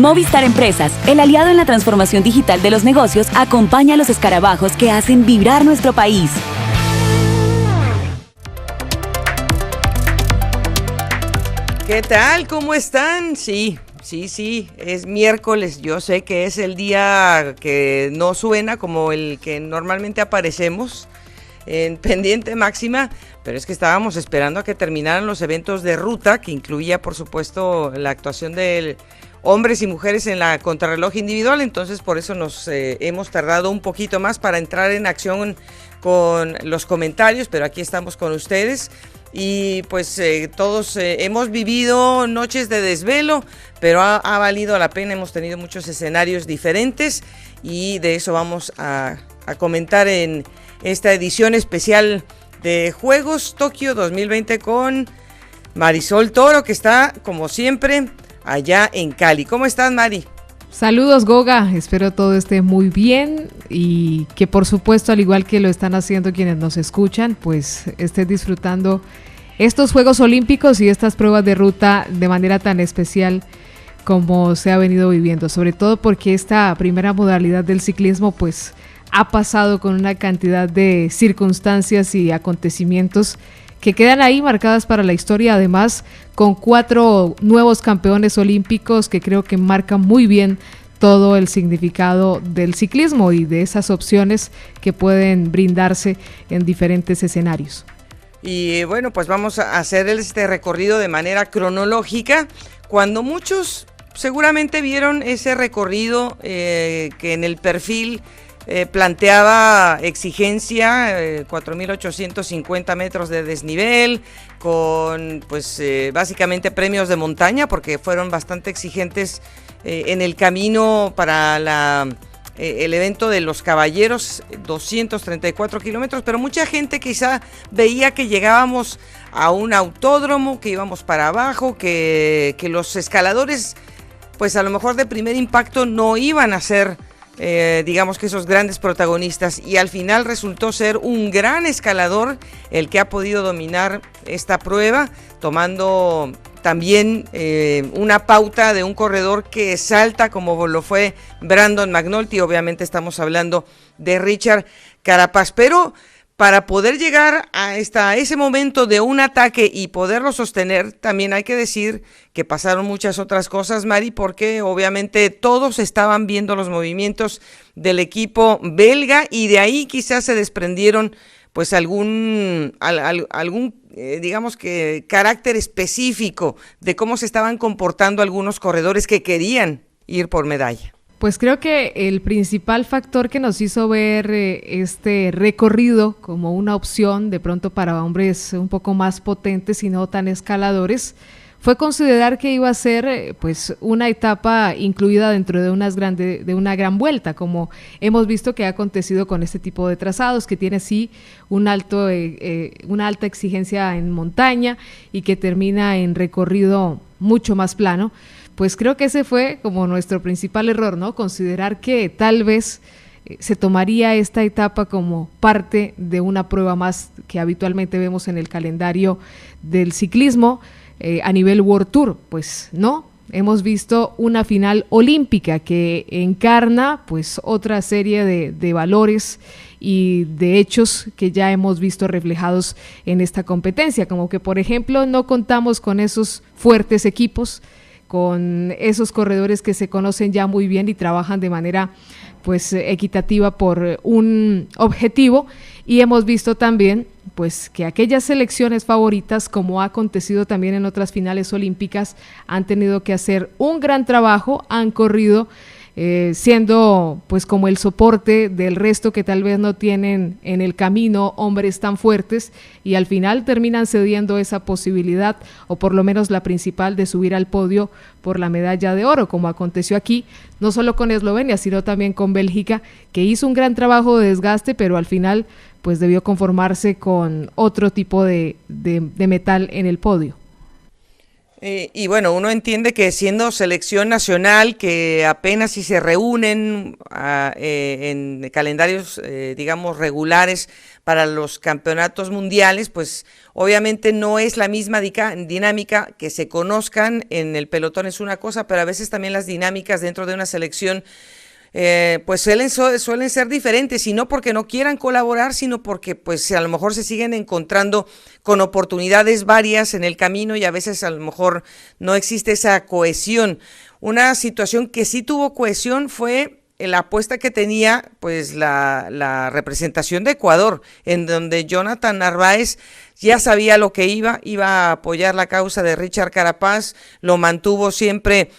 Movistar Empresas, el aliado en la transformación digital de los negocios, acompaña a los escarabajos que hacen vibrar nuestro país. ¿Qué tal? ¿Cómo están? Sí, es miércoles. Yo sé que es el día que no suena como el que normalmente aparecemos en Pendiente Máxima, pero es que estábamos esperando a que terminaran los eventos de ruta, que incluía, por supuesto, la actuación de hombres y mujeres en la contrarreloj individual. Entonces, por eso nos hemos tardado un poquito más para entrar en acción con los comentarios, pero aquí estamos con ustedes. Y pues todos hemos vivido noches de desvelo, pero ha valido la pena. Hemos tenido muchos escenarios diferentes y de eso vamos a comentar en esta edición especial de Juegos Tokio 2020 con Marisol Toro, que está como siempre allá en Cali. ¿Cómo estás, Mari? Saludos, Goga, espero todo esté muy bien y que por supuesto, al igual que lo están haciendo quienes nos escuchan, pues estén disfrutando estos Juegos Olímpicos y estas pruebas de ruta de manera tan especial como se ha venido viviendo, sobre todo porque esta primera modalidad del ciclismo pues ha pasado con una cantidad de circunstancias y acontecimientos que quedan ahí marcadas para la historia, además con 4 nuevos campeones olímpicos que creo que marcan muy bien todo el significado del ciclismo y de esas opciones que pueden brindarse en diferentes escenarios. Y bueno, pues vamos a hacer este recorrido de manera cronológica. Cuando muchos seguramente vieron ese recorrido que en el perfil planteaba exigencia, 4.850 metros de desnivel, con pues básicamente premios de montaña, porque fueron bastante exigentes en el camino para el evento de los caballeros, 234 kilómetros, pero mucha gente quizá veía que llegábamos a un autódromo, que íbamos para abajo, que los escaladores pues a lo mejor de primer impacto no iban a ser digamos que esos grandes protagonistas, y al final resultó ser un gran escalador el que ha podido dominar esta prueba, tomando también una pauta de un corredor que salta como lo fue Brandon McNulty. Obviamente estamos hablando de Richard Carapaz, pero para poder llegar a ese momento de un ataque y poderlo sostener, también hay que decir que pasaron muchas otras cosas, Mari, porque obviamente todos estaban viendo los movimientos del equipo belga y de ahí quizás se desprendieron pues algún digamos que carácter específico de cómo se estaban comportando algunos corredores que querían ir por medalla. Pues creo que el principal factor que nos hizo ver este recorrido como una opción de pronto para hombres un poco más potentes y no tan escaladores fue considerar que iba a ser pues una etapa incluida dentro de una gran vuelta, como hemos visto que ha acontecido con este tipo de trazados, que tiene sí una alta exigencia en montaña y que termina en recorrido mucho más plano. Pues creo que ese fue como nuestro principal error, ¿no? Considerar que tal vez se tomaría esta etapa como parte de una prueba más que habitualmente vemos en el calendario del ciclismo a nivel World Tour. Pues no, hemos visto una final olímpica que encarna pues otra serie de valores y de hechos que ya hemos visto reflejados en esta competencia, como que por ejemplo no contamos con esos fuertes equipos, con esos corredores que se conocen ya muy bien y trabajan de manera pues equitativa por un objetivo, y hemos visto también pues que aquellas selecciones favoritas, como ha acontecido también en otras finales olímpicas, han tenido que hacer un gran trabajo, han corrido siendo pues como el soporte del resto que tal vez no tienen en el camino hombres tan fuertes, y al final terminan cediendo esa posibilidad, o por lo menos la principal, de subir al podio por la medalla de oro, como aconteció aquí, no solo con Eslovenia, sino también con Bélgica, que hizo un gran trabajo de desgaste, pero al final pues debió conformarse con otro tipo de metal en el podio. Y bueno, uno entiende que siendo selección nacional, que apenas si se reúnen en calendarios, digamos, regulares para los campeonatos mundiales, pues obviamente no es la misma dinámica. Que se conozcan en el pelotón es una cosa, pero a veces también las dinámicas dentro de una selección pues suelen ser diferentes, y no porque no quieran colaborar, sino porque pues a lo mejor se siguen encontrando con oportunidades varias en el camino, y a veces a lo mejor no existe esa cohesión. Una situación que sí tuvo cohesión fue la apuesta que tenía pues la representación de Ecuador, en donde Jonathan Narváez ya sabía lo que iba a apoyar la causa de Richard Carapaz, lo mantuvo siempre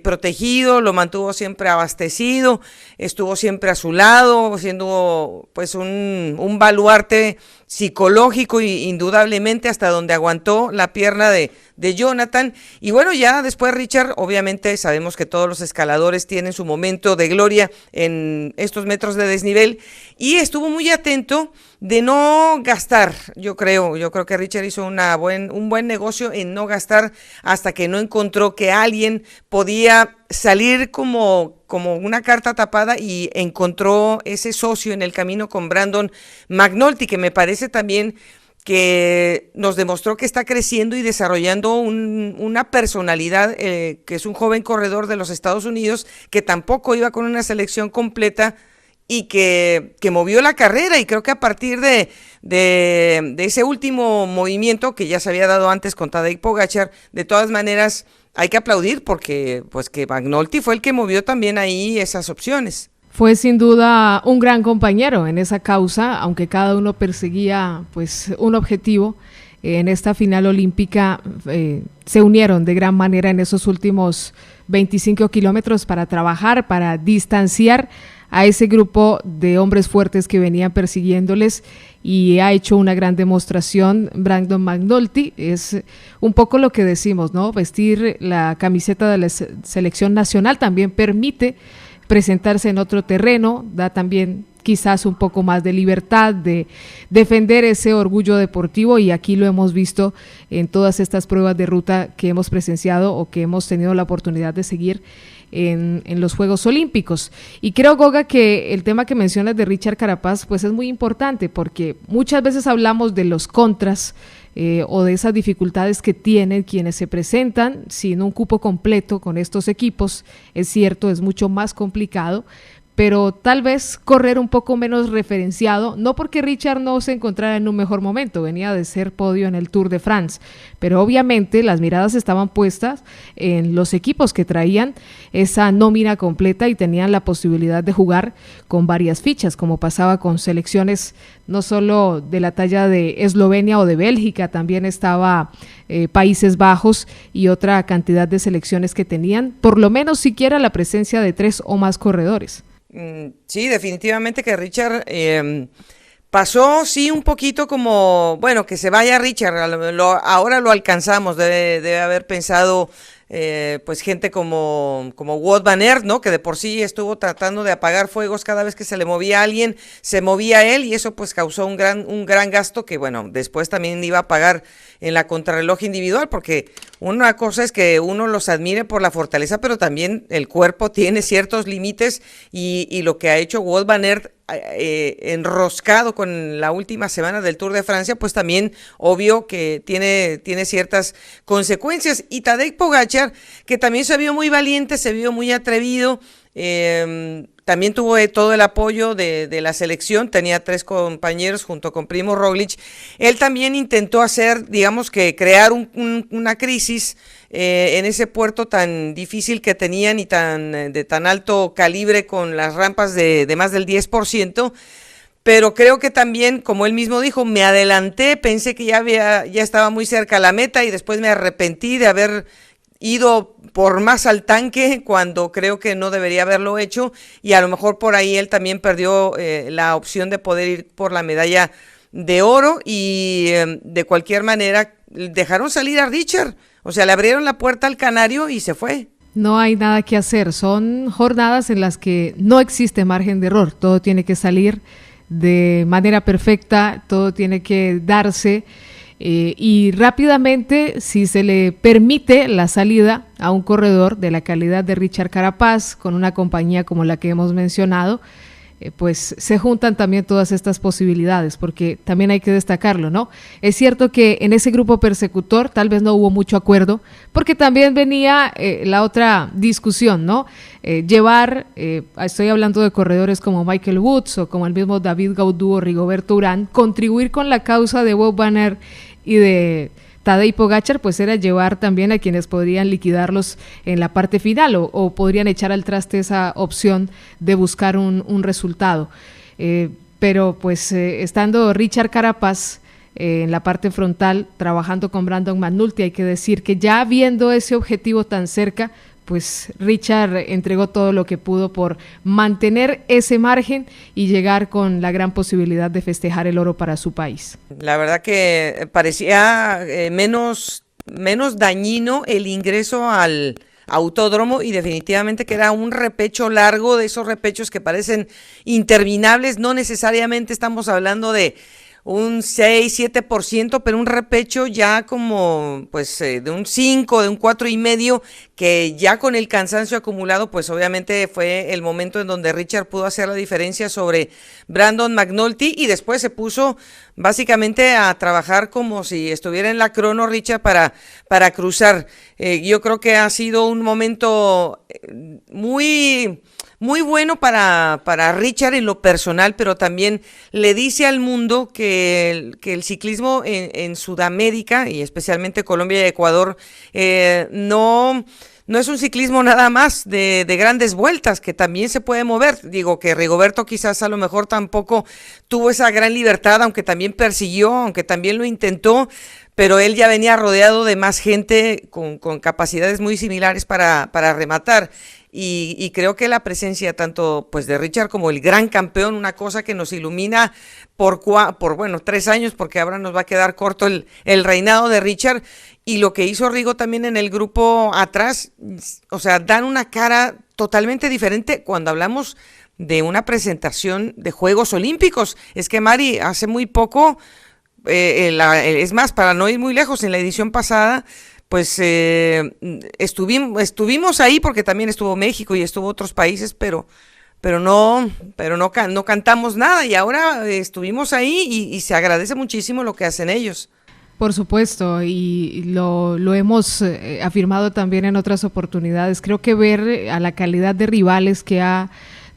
protegido, lo mantuvo siempre abastecido, estuvo siempre a su lado, siendo pues un baluarte psicológico, y indudablemente hasta donde aguantó la pierna de Jonathan. Y bueno, ya después Richard, obviamente sabemos que todos los escaladores tienen su momento de gloria en estos metros de desnivel, y estuvo muy atento de no gastar. Yo creo que Richard hizo un buen negocio en no gastar hasta que no encontró que alguien podía salir como una carta tapada, y encontró ese socio en el camino con Brandon McNulty, que me parece también que nos demostró que está creciendo y desarrollando una personalidad, que es un joven corredor de los Estados Unidos, que tampoco iba con una selección completa, y que movió la carrera. Y creo que a partir de ese último movimiento que ya se había dado antes con Tadej Pogačar, de todas maneras hay que aplaudir, porque pues que McNulty fue el que movió también ahí esas opciones. Fue sin duda un gran compañero en esa causa, aunque cada uno perseguía pues un objetivo. En esta final olímpica se unieron de gran manera en esos últimos 25 kilómetros para trabajar, para distanciar a ese grupo de hombres fuertes que venían persiguiéndoles, y ha hecho una gran demostración Brandon McNulty. Es un poco lo que decimos, ¿no? Vestir la camiseta de la selección nacional también permite presentarse en otro terreno, da también quizás un poco más de libertad de defender ese orgullo deportivo, y aquí lo hemos visto en todas estas pruebas de ruta que hemos presenciado o que hemos tenido la oportunidad de seguir en los Juegos Olímpicos. Y creo, Goga, que el tema que mencionas de Richard Carapaz pues es muy importante, porque muchas veces hablamos de los contras o de esas dificultades que tienen quienes se presentan sin un cupo completo con estos equipos. Es cierto, es mucho más complicado, pero tal vez correr un poco menos referenciado, no porque Richard no se encontrara en un mejor momento, venía de ser podio en el Tour de France, pero obviamente las miradas estaban puestas en los equipos que traían esa nómina completa y tenían la posibilidad de jugar con varias fichas, como pasaba con selecciones no solo de la talla de Eslovenia o de Bélgica, también estaba Países Bajos y otra cantidad de selecciones que tenían por lo menos siquiera la presencia de 3 o más corredores. Sí, definitivamente que Richard pasó, sí, un poquito como, bueno, que se vaya Richard, ahora lo alcanzamos, debe haber pensado pues gente como Wout van Aert, ¿no? Que de por sí estuvo tratando de apagar fuegos cada vez que se le movía a alguien, se movía él, y eso pues causó un gran gasto que, bueno, después también iba a pagar en la contrarreloj individual, porque una cosa es que uno los admire por la fortaleza, pero también el cuerpo tiene ciertos límites, y lo que ha hecho Wout van Aert enroscado con la última semana del Tour de Francia, pues también obvio que tiene ciertas consecuencias. Y Tadej Pogačar, que también se vio muy valiente, se vio muy atrevido, también tuvo todo el apoyo de la selección, tenía 3 compañeros junto con Primo Roglic. Él también intentó hacer, digamos que crear una crisis en ese puerto tan difícil que tenían y de tan alto calibre, con las rampas de más del 10%, pero creo que también, como él mismo dijo, me adelanté, pensé que ya estaba muy cerca a la meta, y después me arrepentí de haber ido por más al tanque cuando creo que no debería haberlo hecho, y a lo mejor por ahí él también perdió la opción de poder ir por la medalla de oro, y de cualquier manera dejaron salir a Richard, o sea, le abrieron la puerta al canario y se fue. No hay nada que hacer, son jornadas en las que no existe margen de error, todo tiene que salir de manera perfecta, todo tiene que darse y rápidamente, si se le permite la salida a un corredor de la calidad de Richard Carapaz con una compañía como la que hemos mencionado, pues se juntan también todas estas posibilidades, porque también hay que destacarlo, ¿no? Es cierto que en ese grupo persecutor tal vez no hubo mucho acuerdo, porque también venía la otra discusión, ¿no? Estoy hablando de corredores como Michael Woods o como el mismo David Gaudu o Rigoberto Urán, contribuir con la causa de Wout van Aert y de Tadej Pogačar, pues era llevar también a quienes podrían liquidarlos en la parte final o podrían echar al traste esa opción de buscar un resultado. Pero pues estando Richard Carapaz en la parte frontal trabajando con Brandon McNulty, hay que decir que ya viendo ese objetivo tan cerca, pues Richard entregó todo lo que pudo por mantener ese margen y llegar con la gran posibilidad de festejar el oro para su país. La verdad que parecía menos dañino el ingreso al autódromo y definitivamente que era un repecho largo, de esos repechos que parecen interminables. No necesariamente estamos hablando de un 6-7%, pero un repecho ya como pues de un 5, de un 4,5, que ya con el cansancio acumulado, pues obviamente fue el momento en donde Richard pudo hacer la diferencia sobre Brandon McNulty y después se puso básicamente a trabajar como si estuviera en la crono Richard para cruzar. Yo creo que ha sido un momento muy bueno para Richard en lo personal, pero también le dice al mundo que el ciclismo en Sudamérica y especialmente Colombia y Ecuador no es un ciclismo nada más de grandes vueltas, que también se puede mover. Digo que Rigoberto quizás a lo mejor tampoco tuvo esa gran libertad, aunque también persiguió, aunque también lo intentó, pero él ya venía rodeado de más gente con capacidades muy similares para rematar. Y creo que la presencia tanto pues de Richard como el gran campeón, una cosa que nos ilumina por 3 años, porque ahora nos va a quedar corto el reinado de Richard, y lo que hizo Rigo también en el grupo atrás, o sea, dan una cara totalmente diferente cuando hablamos de una presentación de Juegos Olímpicos. Es que Mari, hace muy poco, es más, para no ir muy lejos, en la edición pasada, pues estuvimos ahí porque también estuvo México y estuvo otros países, pero no cantamos nada, y ahora estuvimos ahí y se agradece muchísimo lo que hacen ellos. Por supuesto, y lo hemos afirmado también en otras oportunidades. Creo que ver a la calidad de rivales que ha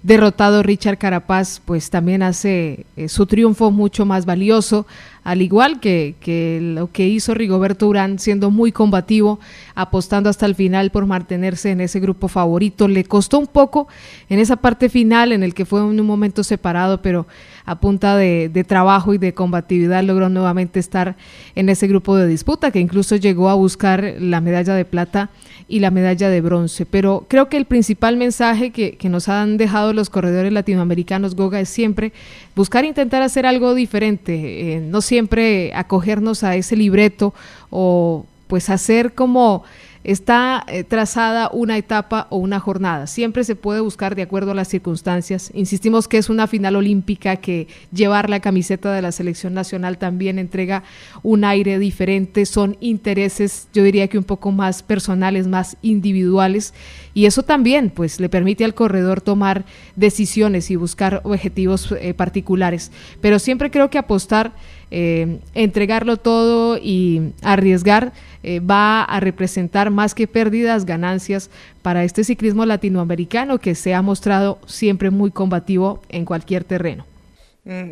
derrotado Richard Carapaz, pues también hace su triunfo mucho más valioso, al igual que lo que hizo Rigoberto Urán, siendo muy combativo, apostando hasta el final por mantenerse en ese grupo favorito. Le costó un poco en esa parte final en el que fue en un momento separado, pero a punta de trabajo y de combatividad logró nuevamente estar en ese grupo de disputa, que incluso llegó a buscar la medalla de plata y la medalla de bronce. Pero creo que el principal mensaje que nos han dejado los corredores latinoamericanos, Goga, es siempre buscar intentar hacer algo diferente, no siempre acogernos a ese libreto o pues hacer como está trazada una etapa o una jornada. Siempre se puede buscar de acuerdo a las circunstancias. Insistimos que es una final olímpica, que llevar la camiseta de la selección nacional también entrega un aire diferente. Son intereses, yo diría que un poco más personales, más individuales, y eso también pues le permite al corredor tomar decisiones y buscar objetivos particulares. Pero siempre creo que apostar, entregarlo todo y arriesgar va a representar más que pérdidas, ganancias para este ciclismo latinoamericano, que se ha mostrado siempre muy combativo en cualquier terreno.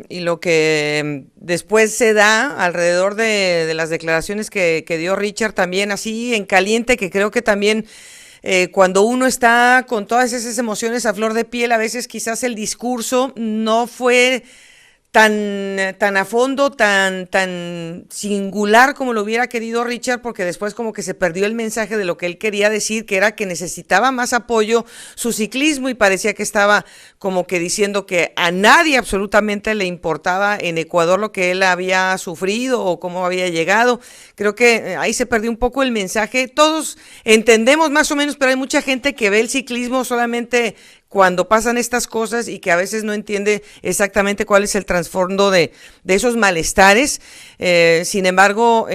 Y lo que después se da alrededor de las declaraciones que dio Richard, también así en caliente, que creo que también cuando uno está con todas esas emociones a flor de piel, a veces quizás el discurso no fue tan a fondo, tan singular como lo hubiera querido Richard, porque después como que se perdió el mensaje de lo que él quería decir, que era que necesitaba más apoyo su ciclismo, y parecía que estaba como que diciendo que a nadie absolutamente le importaba en Ecuador lo que él había sufrido o cómo había llegado. Creo que ahí se perdió un poco el mensaje. Todos entendemos más o menos, pero hay mucha gente que ve el ciclismo solamente cuando pasan estas cosas y que a veces no entiende exactamente cuál es el trasfondo de esos malestares. Sin embargo,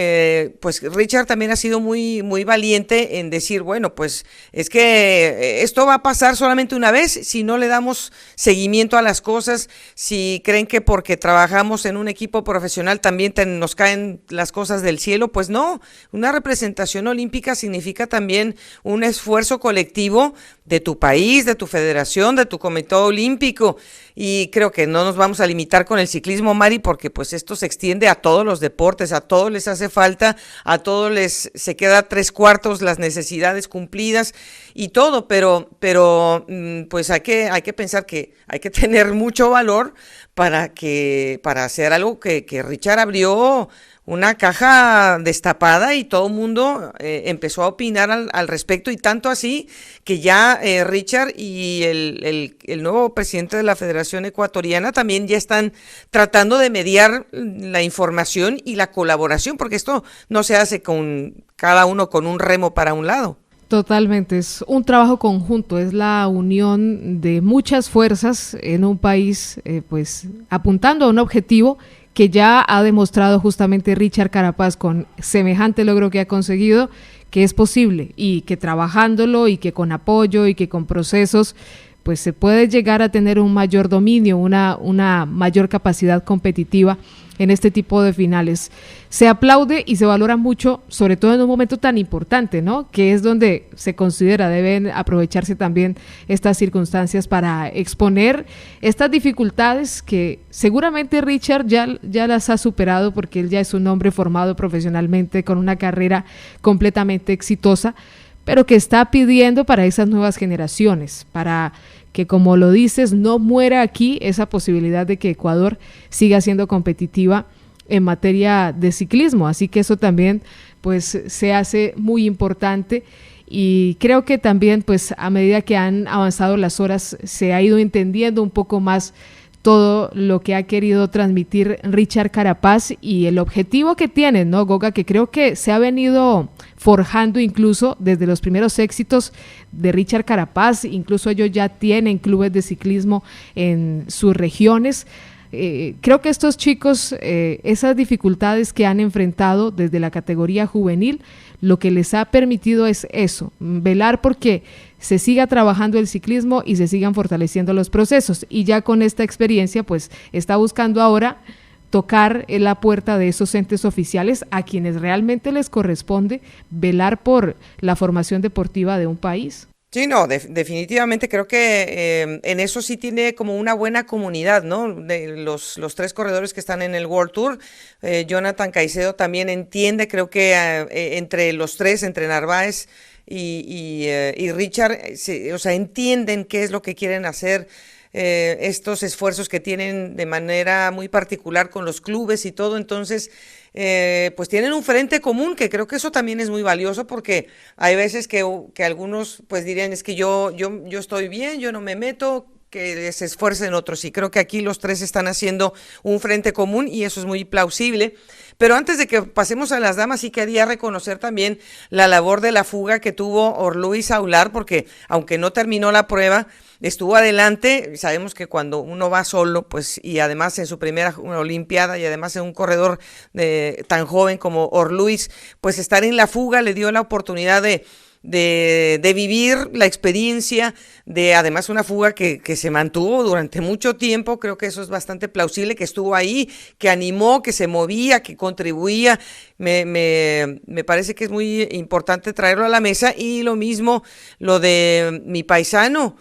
pues Richard también ha sido muy, muy valiente en decir, bueno, pues es que esto va a pasar solamente una vez si no le damos seguimiento a las cosas, si creen que porque trabajamos en un equipo profesional también nos caen las cosas del cielo, pues no. Una representación olímpica significa también un esfuerzo colectivo de tu país, de tu federación, de tu comité olímpico, y creo que no nos vamos a limitar con el ciclismo, Mari, porque pues esto se extiende a todos los deportes, a todos les hace falta, a todos les se queda 3/4 las necesidades cumplidas y todo, pero pues hay que pensar que hay que tener mucho valor para hacer algo que Richard abrió una caja destapada y todo el mundo empezó a opinar al respecto, y tanto así que ya Richard y el nuevo presidente de la Federación Ecuatoriana también ya están tratando de mediar la información y la colaboración, porque esto no se hace con cada uno con un remo para un lado. Totalmente, es un trabajo conjunto, es la unión de muchas fuerzas en un país, pues apuntando a un objetivo que ya ha demostrado justamente Richard Carapaz con semejante logro que ha conseguido, que es posible, y que trabajándolo y que con apoyo y que con procesos, pues se puede llegar a tener un mayor dominio, una mayor capacidad competitiva en este tipo de finales. Se aplaude y se valora mucho, sobre todo en un momento tan importante, ¿no? Que es donde se considera deben aprovecharse también estas circunstancias para exponer estas dificultades que seguramente Richard ya las ha superado, porque él ya es un hombre formado profesionalmente con una carrera completamente exitosa, pero que está pidiendo para esas nuevas generaciones, para que, como lo dices, no muera aquí esa posibilidad de que Ecuador siga siendo competitiva en materia de ciclismo. Así que eso también pues se hace muy importante, y creo que también pues a medida que han avanzado las horas se ha ido entendiendo un poco más todo lo que ha querido transmitir Richard Carapaz y el objetivo que tiene, ¿no, Goga? Que creo que se ha venido forjando incluso desde los primeros éxitos de Richard Carapaz. Incluso ellos ya tienen clubes de ciclismo en sus regiones. Creo que estos chicos, esas dificultades que han enfrentado desde la categoría juvenil, lo que les ha permitido es eso, velar porque se siga trabajando el ciclismo y se sigan fortaleciendo los procesos, y ya con esta experiencia pues está buscando ahora tocar en la puerta de esos entes oficiales a quienes realmente les corresponde velar por la formación deportiva de un país. Sí, no, definitivamente creo que en eso sí tiene como una buena comunidad, ¿no? De los 3 corredores que están en el World Tour. Jonathan Caicedo también entiende, creo que entre los 3, entre Narváez y Richard, o sea, entienden qué es lo que quieren hacer, estos esfuerzos que tienen de manera muy particular con los clubes y todo. Entonces pues tienen un frente común, que creo que eso también es muy valioso, porque hay veces que algunos pues dirían, es que yo estoy bien, yo no me meto, que se esfuercen otros, y creo que aquí los 3 están haciendo un frente común y eso es muy plausible. Pero antes de que pasemos a las damas, sí quería reconocer también la labor de la fuga que tuvo Orluis Aular, porque aunque no terminó la prueba, estuvo adelante. Sabemos que cuando uno va solo, pues, y además en su primera olimpiada, y además en un corredor tan joven como Orluis, pues estar en la fuga le dio la oportunidad de vivir la experiencia de, además, una fuga que se mantuvo durante mucho tiempo. Creo que eso es bastante plausible, que estuvo ahí, que animó, que se movía, que contribuía. Me parece que es muy importante traerlo a la mesa, y lo mismo lo de mi paisano,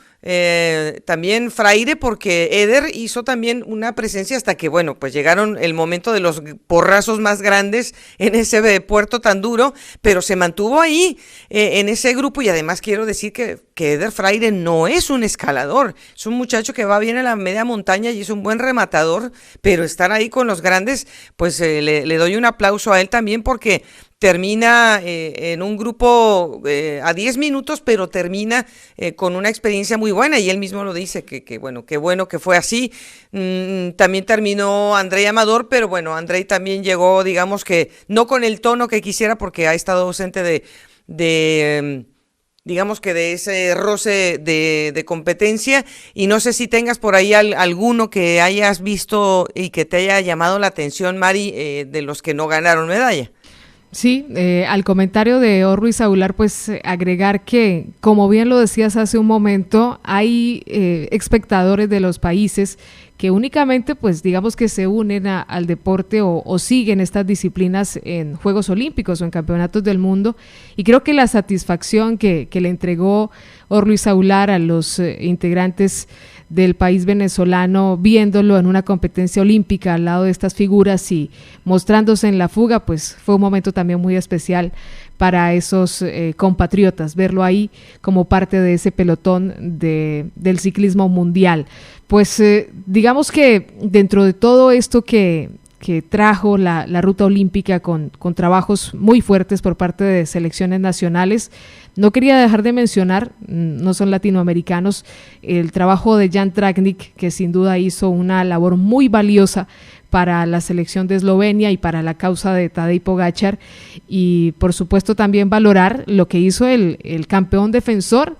también Fraire, porque Eder hizo también una presencia hasta que, bueno, pues llegaron el momento de los porrazos más grandes en ese puerto tan duro, pero se mantuvo ahí en ese grupo. Y además quiero decir que Eder Fraire no es un escalador, es un muchacho que va bien en la media montaña y es un buen rematador, pero estar ahí con los grandes, pues le doy un aplauso a él también, porque termina en un grupo a 10 minutos, pero termina con una experiencia muy buena, y él mismo lo dice, que bueno, qué bueno que fue así. También terminó Andrei Amador, pero bueno, Andrei también llegó, digamos que no con el tono que quisiera, porque ha estado ausente digamos que de ese roce de competencia, y no sé si tengas por ahí alguno que hayas visto y que te haya llamado la atención, Mari, de los que no ganaron medalla. Sí, al comentario de Orruiz Aguilar, pues agregar que, como bien lo decías hace un momento, hay espectadores de los países que únicamente, pues digamos que se unen al deporte o siguen estas disciplinas en Juegos Olímpicos o en Campeonatos del Mundo, y creo que la satisfacción que le entregó Orruiz Aguilar a los integrantes del país venezolano, viéndolo en una competencia olímpica al lado de estas figuras y mostrándose en la fuga, pues fue un momento también muy especial para esos compatriotas, verlo ahí como parte de ese pelotón del ciclismo mundial. Pues digamos que dentro de todo esto que trajo la ruta olímpica con trabajos muy fuertes por parte de selecciones nacionales, no quería dejar de mencionar, no son latinoamericanos, el trabajo de Jan Tratnik, que sin duda hizo una labor muy valiosa para la selección de Eslovenia y para la causa de Tadej Pogačar, y por supuesto también valorar lo que hizo el campeón defensor,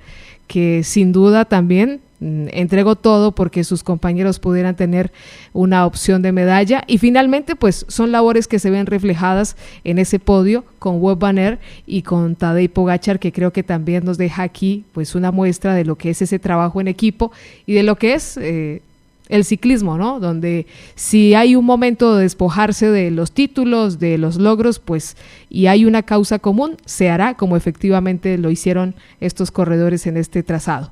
que sin duda también entregó todo porque sus compañeros pudieran tener una opción de medalla, y finalmente pues son labores que se ven reflejadas en ese podio con Wout van Aert y con Tadej Pogačar, que creo que también nos deja aquí pues una muestra de lo que es ese trabajo en equipo y de lo que es el ciclismo, ¿no? Donde si hay un momento de despojarse de los títulos, de los logros, pues, y hay una causa común, se hará como efectivamente lo hicieron estos corredores en este trazado.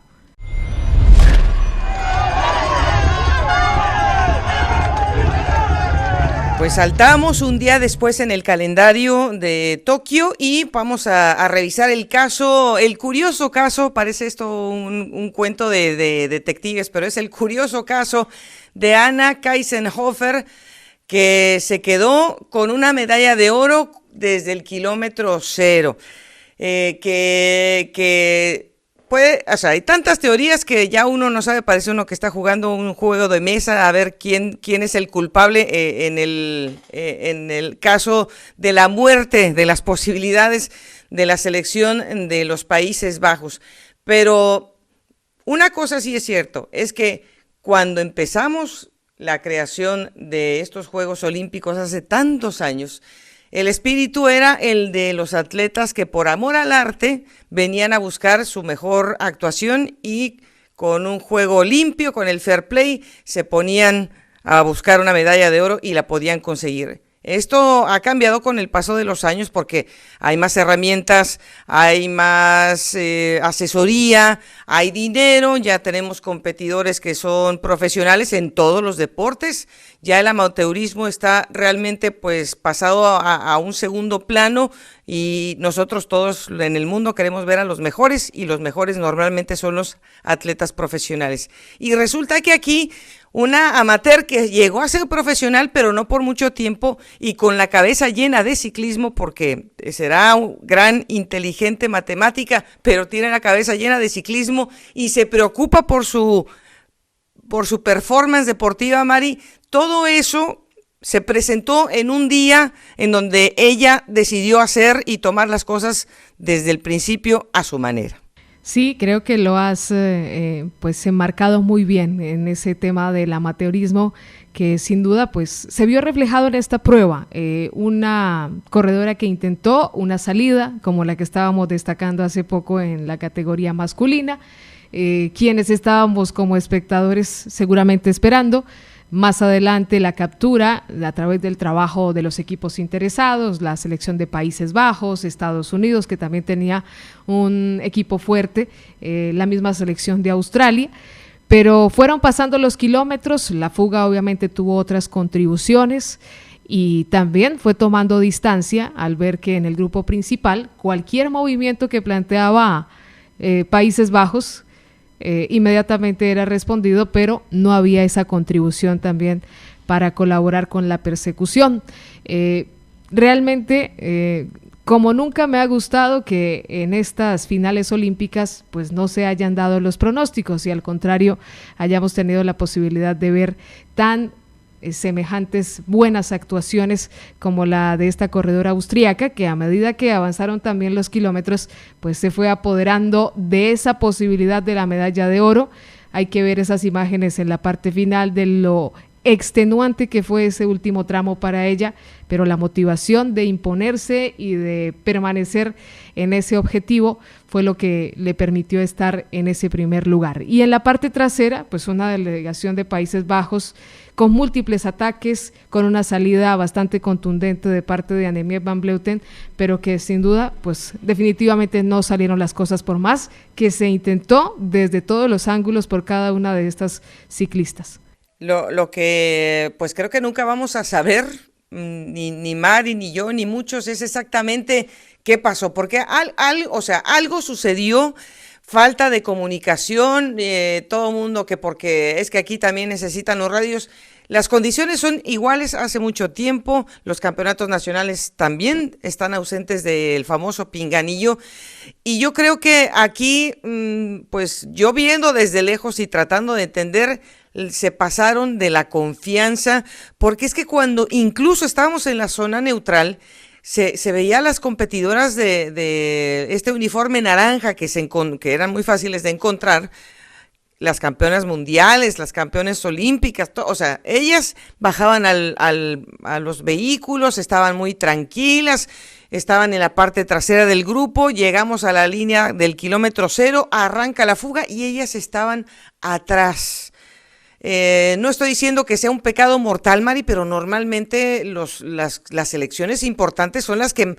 Pues saltamos un día después en el calendario de Tokio y vamos a revisar el caso, el curioso caso, parece esto un cuento de detectives, pero es el curioso caso de Anna Kiesenhofer, que se quedó con una medalla de oro desde el kilómetro cero, o sea, hay tantas teorías que ya uno no sabe, parece uno que está jugando un juego de mesa a ver quién es el culpable en el caso de la muerte, de las posibilidades de la selección de los Países Bajos. Pero una cosa sí es cierto, es que cuando empezamos la creación de estos Juegos Olímpicos hace tantos años, el espíritu era el de los atletas que por amor al arte venían a buscar su mejor actuación y con un juego limpio, con el fair play, se ponían a buscar una medalla de oro y la podían conseguir. Esto ha cambiado con el paso de los años porque hay más herramientas, hay más asesoría, hay dinero, ya tenemos competidores que son profesionales en todos los deportes, ya el amateurismo está realmente pues pasado a un segundo plano y nosotros todos en el mundo queremos ver a los mejores y los mejores normalmente son los atletas profesionales. Y resulta que aquí una amateur que llegó a ser profesional, pero no por mucho tiempo, y con la cabeza llena de ciclismo, porque será un gran inteligente matemática, pero tiene la cabeza llena de ciclismo y se preocupa por su performance deportiva, Mari. Todo eso se presentó en un día en donde ella decidió hacer y tomar las cosas desde el principio a su manera. Sí, creo que lo has pues enmarcado muy bien en ese tema del amateurismo, que sin duda pues se vio reflejado en esta prueba. Una corredora que intentó una salida como la que estábamos destacando hace poco en la categoría masculina, quienes estábamos como espectadores seguramente esperando. Más adelante la captura a través del trabajo de los equipos interesados, la selección de Países Bajos, Estados Unidos, que también tenía un equipo fuerte, la misma selección de Australia, pero fueron pasando los kilómetros, la fuga obviamente tuvo otras contribuciones y también fue tomando distancia al ver que en el grupo principal cualquier movimiento que planteaba Países Bajos inmediatamente era respondido, pero no había esa contribución también para colaborar con la persecución. Realmente, como nunca me ha gustado que en estas finales olímpicas pues no se hayan dado los pronósticos y al contrario hayamos tenido la posibilidad de ver tan semejantes buenas actuaciones como la de esta corredora austríaca, que a medida que avanzaron también los kilómetros, pues se fue apoderando de esa posibilidad de la medalla de oro. Hay que ver esas imágenes en la parte final de lo extenuante que fue ese último tramo para ella, pero la motivación de imponerse y de permanecer en ese objetivo fue lo que le permitió estar en ese primer lugar. Y en la parte trasera, pues una delegación de Países Bajos con múltiples ataques, con una salida bastante contundente de parte de Annemiek van Vleuten, pero que sin duda, pues definitivamente no salieron las cosas por más que se intentó desde todos los ángulos por cada una de estas ciclistas. Lo que pues creo que nunca vamos a saber, ni Mari, ni yo, ni muchos, es exactamente qué pasó, porque algo sucedió, falta de comunicación, todo el mundo que porque es que aquí también necesitan los radios. Las condiciones son iguales hace mucho tiempo, los campeonatos nacionales también están ausentes del famoso pinganillo, y yo creo que aquí, pues yo viendo desde lejos y tratando de entender, se pasaron de la confianza, porque es que cuando incluso estábamos en la zona neutral, se veía a las competidoras de este uniforme naranja que eran muy fáciles de encontrar, las campeonas mundiales, las campeonas olímpicas, o sea, ellas bajaban a los vehículos, estaban muy tranquilas, estaban en la parte trasera del grupo, llegamos a la línea del kilómetro 0, arranca la fuga y ellas estaban atrás. No estoy diciendo que sea un pecado mortal, Mari, pero normalmente las selecciones importantes son las que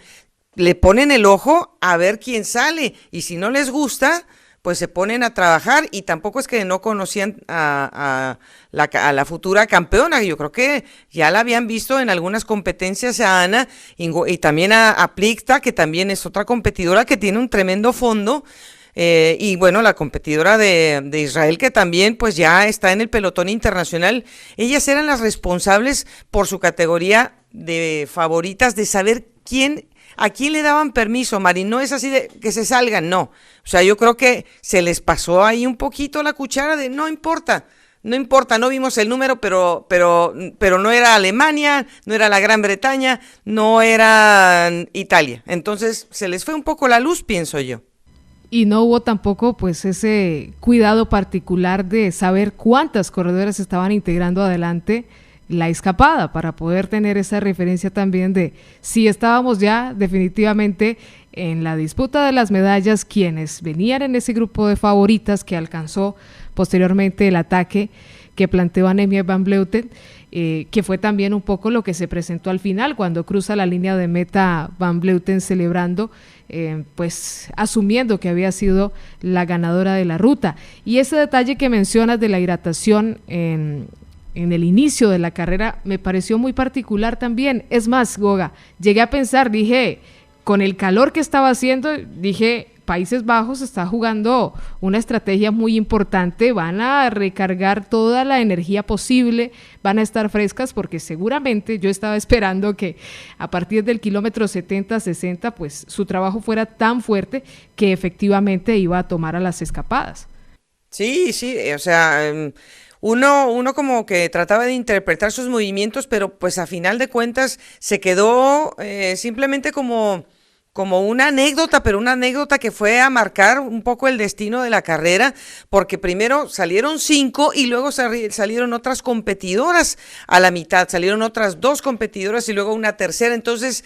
le ponen el ojo a ver quién sale, y si no les gusta, pues se ponen a trabajar, y tampoco es que no conocían a la futura campeona. Yo creo que ya la habían visto en algunas competencias a Ana, y también a Plickta, que también es otra competidora que tiene un tremendo fondo. Y bueno, la competidora de Israel, que también pues ya está en el pelotón internacional. Ellas eran las responsables por su categoría de favoritas de saber a quién le daban permiso, Mari. No es así de que se salgan, no. O sea, yo creo que se les pasó ahí un poquito la cuchara de no importa, no vimos el número, pero no era Alemania, no era la Gran Bretaña, no era Italia. Entonces se les fue un poco la luz, pienso yo. Y no hubo tampoco pues ese cuidado particular de saber cuántas corredoras estaban integrando adelante la escapada, para poder tener esa referencia también de si estábamos ya definitivamente en la disputa de las medallas, quienes venían en ese grupo de favoritas que alcanzó posteriormente el ataque que planteó Annemiek van Vleuten, que fue también un poco lo que se presentó al final cuando cruza la línea de meta Van Vleuten celebrando, pues asumiendo que había sido la ganadora de la ruta. Y ese detalle que mencionas de la hidratación en el inicio de la carrera me pareció muy particular también. Es más, Goga, llegué a pensar, dije, con el calor que estaba haciendo, dije, Países Bajos está jugando una estrategia muy importante, van a recargar toda la energía posible, van a estar frescas, porque seguramente yo estaba esperando que a partir del kilómetro 70-60 pues su trabajo fuera tan fuerte que efectivamente iba a tomar a las escapadas. Sí, o sea, uno como que trataba de interpretar sus movimientos, pero pues a final de cuentas se quedó simplemente como una anécdota, pero una anécdota que fue a marcar un poco el destino de la carrera, porque primero salieron 5 y luego salieron otras competidoras a la mitad, salieron otras 2 competidoras y luego una tercera. Entonces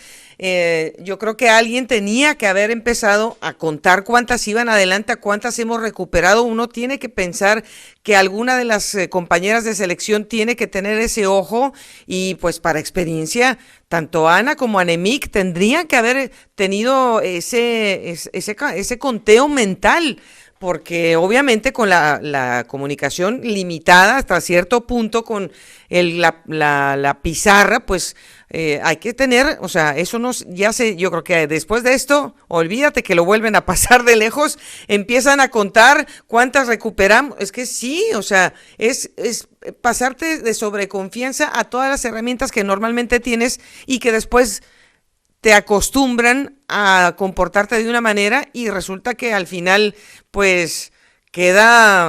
yo creo que alguien tenía que haber empezado a contar cuántas iban adelante, a cuántas hemos recuperado. Uno tiene que pensar que alguna de las compañeras de selección tiene que tener ese ojo, y pues para experiencia, tanto Ana como Annemiek tendrían que haber tenido ese conteo mental, porque obviamente con la comunicación limitada hasta cierto punto con la pizarra, pues hay que tener, o sea, eso yo creo que después de esto, olvídate que lo vuelven a pasar de lejos, empiezan a contar cuántas recuperamos. Es que sí, o sea, es pasarte de sobreconfianza a todas las herramientas que normalmente tienes y que después te acostumbran a comportarte de una manera, y resulta que al final, pues,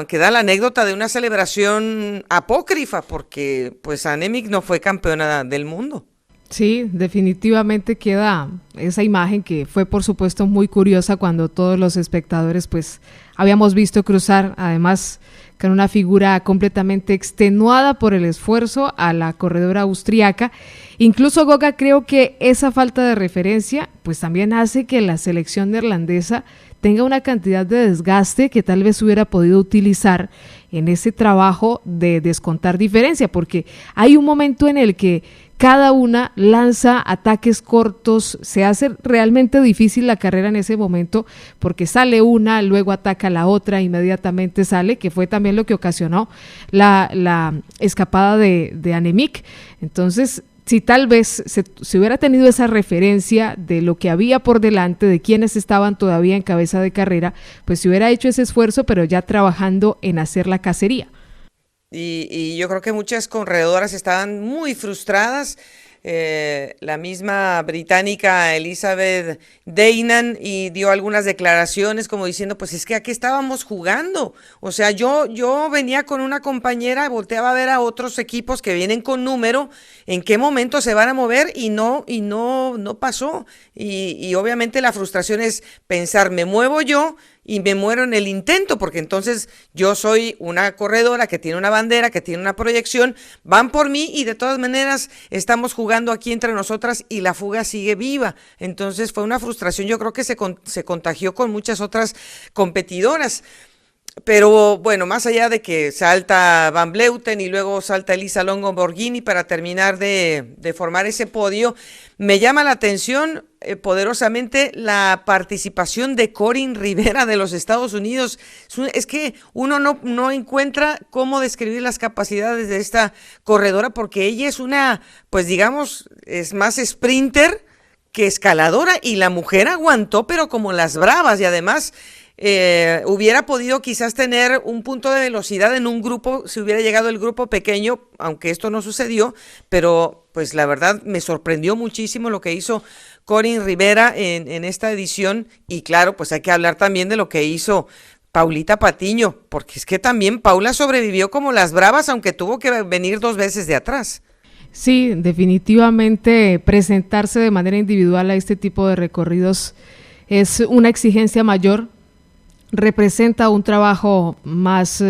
queda la anécdota de una celebración apócrifa, porque pues Annemiek no fue campeona del mundo. Sí, definitivamente queda esa imagen que fue por supuesto muy curiosa cuando todos los espectadores pues habíamos visto cruzar, además con una figura completamente extenuada por el esfuerzo, a la corredora austriaca. Incluso, Goga, creo que esa falta de referencia pues también hace que la selección neerlandesa tenga una cantidad de desgaste que tal vez hubiera podido utilizar en ese trabajo de descontar diferencia, porque hay un momento en el que cada una lanza ataques cortos, se hace realmente difícil la carrera en ese momento, porque sale una, luego ataca la otra, inmediatamente sale, que fue también lo que ocasionó la escapada de Annemiek. Entonces, si tal vez se hubiera tenido esa referencia de lo que había por delante, de quienes estaban todavía en cabeza de carrera, pues se hubiera hecho ese esfuerzo, pero ya trabajando en hacer la cacería. Y yo creo que muchas corredoras estaban muy frustradas. La misma británica Elizabeth Deynan y dio algunas declaraciones como diciendo, pues es que aquí estábamos jugando. O sea, yo venía con una compañera, volteaba a ver a otros equipos que vienen con número, en qué momento se van a mover y no pasó. Y obviamente la frustración es pensar, me muevo yo y me muero en el intento, porque entonces yo soy una corredora que tiene una bandera, que tiene una proyección, van por mí y de todas maneras estamos jugando aquí entre nosotras y la fuga sigue viva. Entonces fue una frustración, yo creo que se contagió con muchas otras competidoras. Pero bueno, más allá de que salta Van Vleuten y luego salta Elisa Longo Borghini para terminar de formar ese podio, me llama la atención poderosamente la participación de Corinne Rivera de los Estados Unidos. Es que uno no encuentra cómo describir las capacidades de esta corredora, porque ella es una, pues digamos, es más sprinter que escaladora, y la mujer aguantó pero como las bravas, y además hubiera podido quizás tener un punto de velocidad en un grupo si hubiera llegado el grupo pequeño, aunque esto no sucedió, pero pues la verdad me sorprendió muchísimo lo que hizo Corinne Rivera en esta edición. Y claro, pues hay que hablar también de lo que hizo Paulita Patiño, porque es que también Paula sobrevivió como las bravas, aunque tuvo que venir 2 veces de atrás. Sí, definitivamente presentarse de manera individual a este tipo de recorridos es una exigencia mayor, representa un trabajo más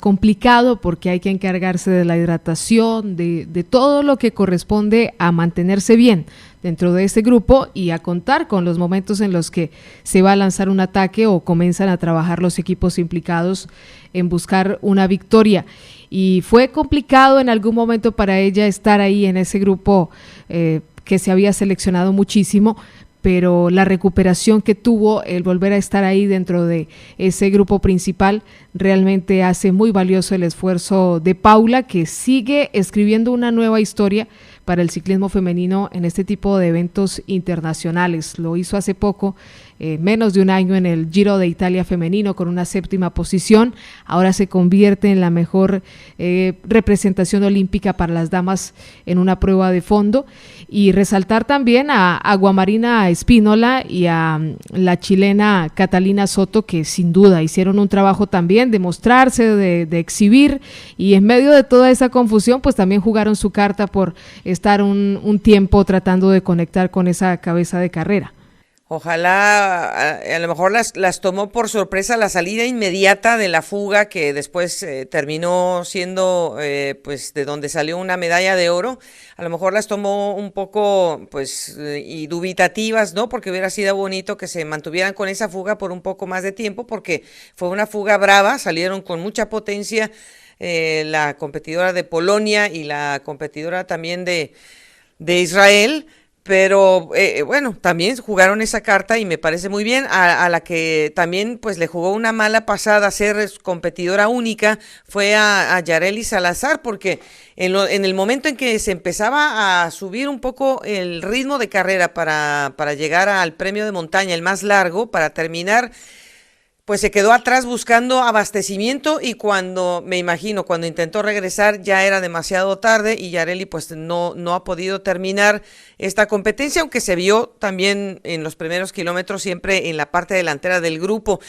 complicado, porque hay que encargarse de la hidratación, de todo lo que corresponde a mantenerse bien dentro de este grupo y a contar con los momentos en los que se va a lanzar un ataque o comienzan a trabajar los equipos implicados en buscar una victoria. Y fue complicado en algún momento para ella estar ahí en ese grupo que se había seleccionado muchísimo, pero la recuperación que tuvo, el volver a estar ahí dentro de ese grupo principal, realmente hace muy valioso el esfuerzo de Paula, que sigue escribiendo una nueva historia para el ciclismo femenino en este tipo de eventos internacionales. Lo hizo hace poco, menos de un año, en el Giro de Italia femenino con una 7ª posición. Ahora se convierte en la mejor representación olímpica para las damas en una prueba de fondo. Y resaltar también a Guamarina Espínola y a la chilena Catalina Soto, que sin duda hicieron un trabajo también de mostrarse, de exhibir, y en medio de toda esa confusión pues también jugaron su carta por estar un tiempo tratando de conectar con esa cabeza de carrera. Ojalá, a lo mejor las tomó por sorpresa la salida inmediata de la fuga, que después terminó siendo pues de donde salió una medalla de oro. A lo mejor las tomó un poco pues y dubitativas, ¿no? Porque hubiera sido bonito que se mantuvieran con esa fuga por un poco más de tiempo, porque fue una fuga brava, salieron con mucha potencia la competidora de Polonia y la competidora también de Israel. Pero bueno, también jugaron esa carta y me parece muy bien. A la que también pues le jugó una mala pasada ser competidora única fue a Yareli Salazar, porque en el momento en que se empezaba a subir un poco el ritmo de carrera para llegar al premio de montaña, el más largo, para terminar pues se quedó atrás buscando abastecimiento y cuando intentó regresar ya era demasiado tarde y Yareli pues no ha podido terminar esta competencia, aunque se vio también en los primeros kilómetros siempre en la parte delantera del grupo.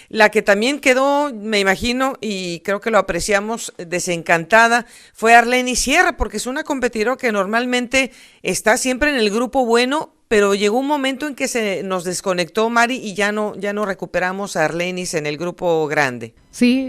La que también quedó, me imagino, y creo que lo apreciamos, desencantada, fue Arleny Sierra, porque es una competidora que normalmente está siempre en el grupo bueno, pero llegó un momento en que se nos desconectó, Mari, y ya no recuperamos a Arlenis en el grupo grande. Sí,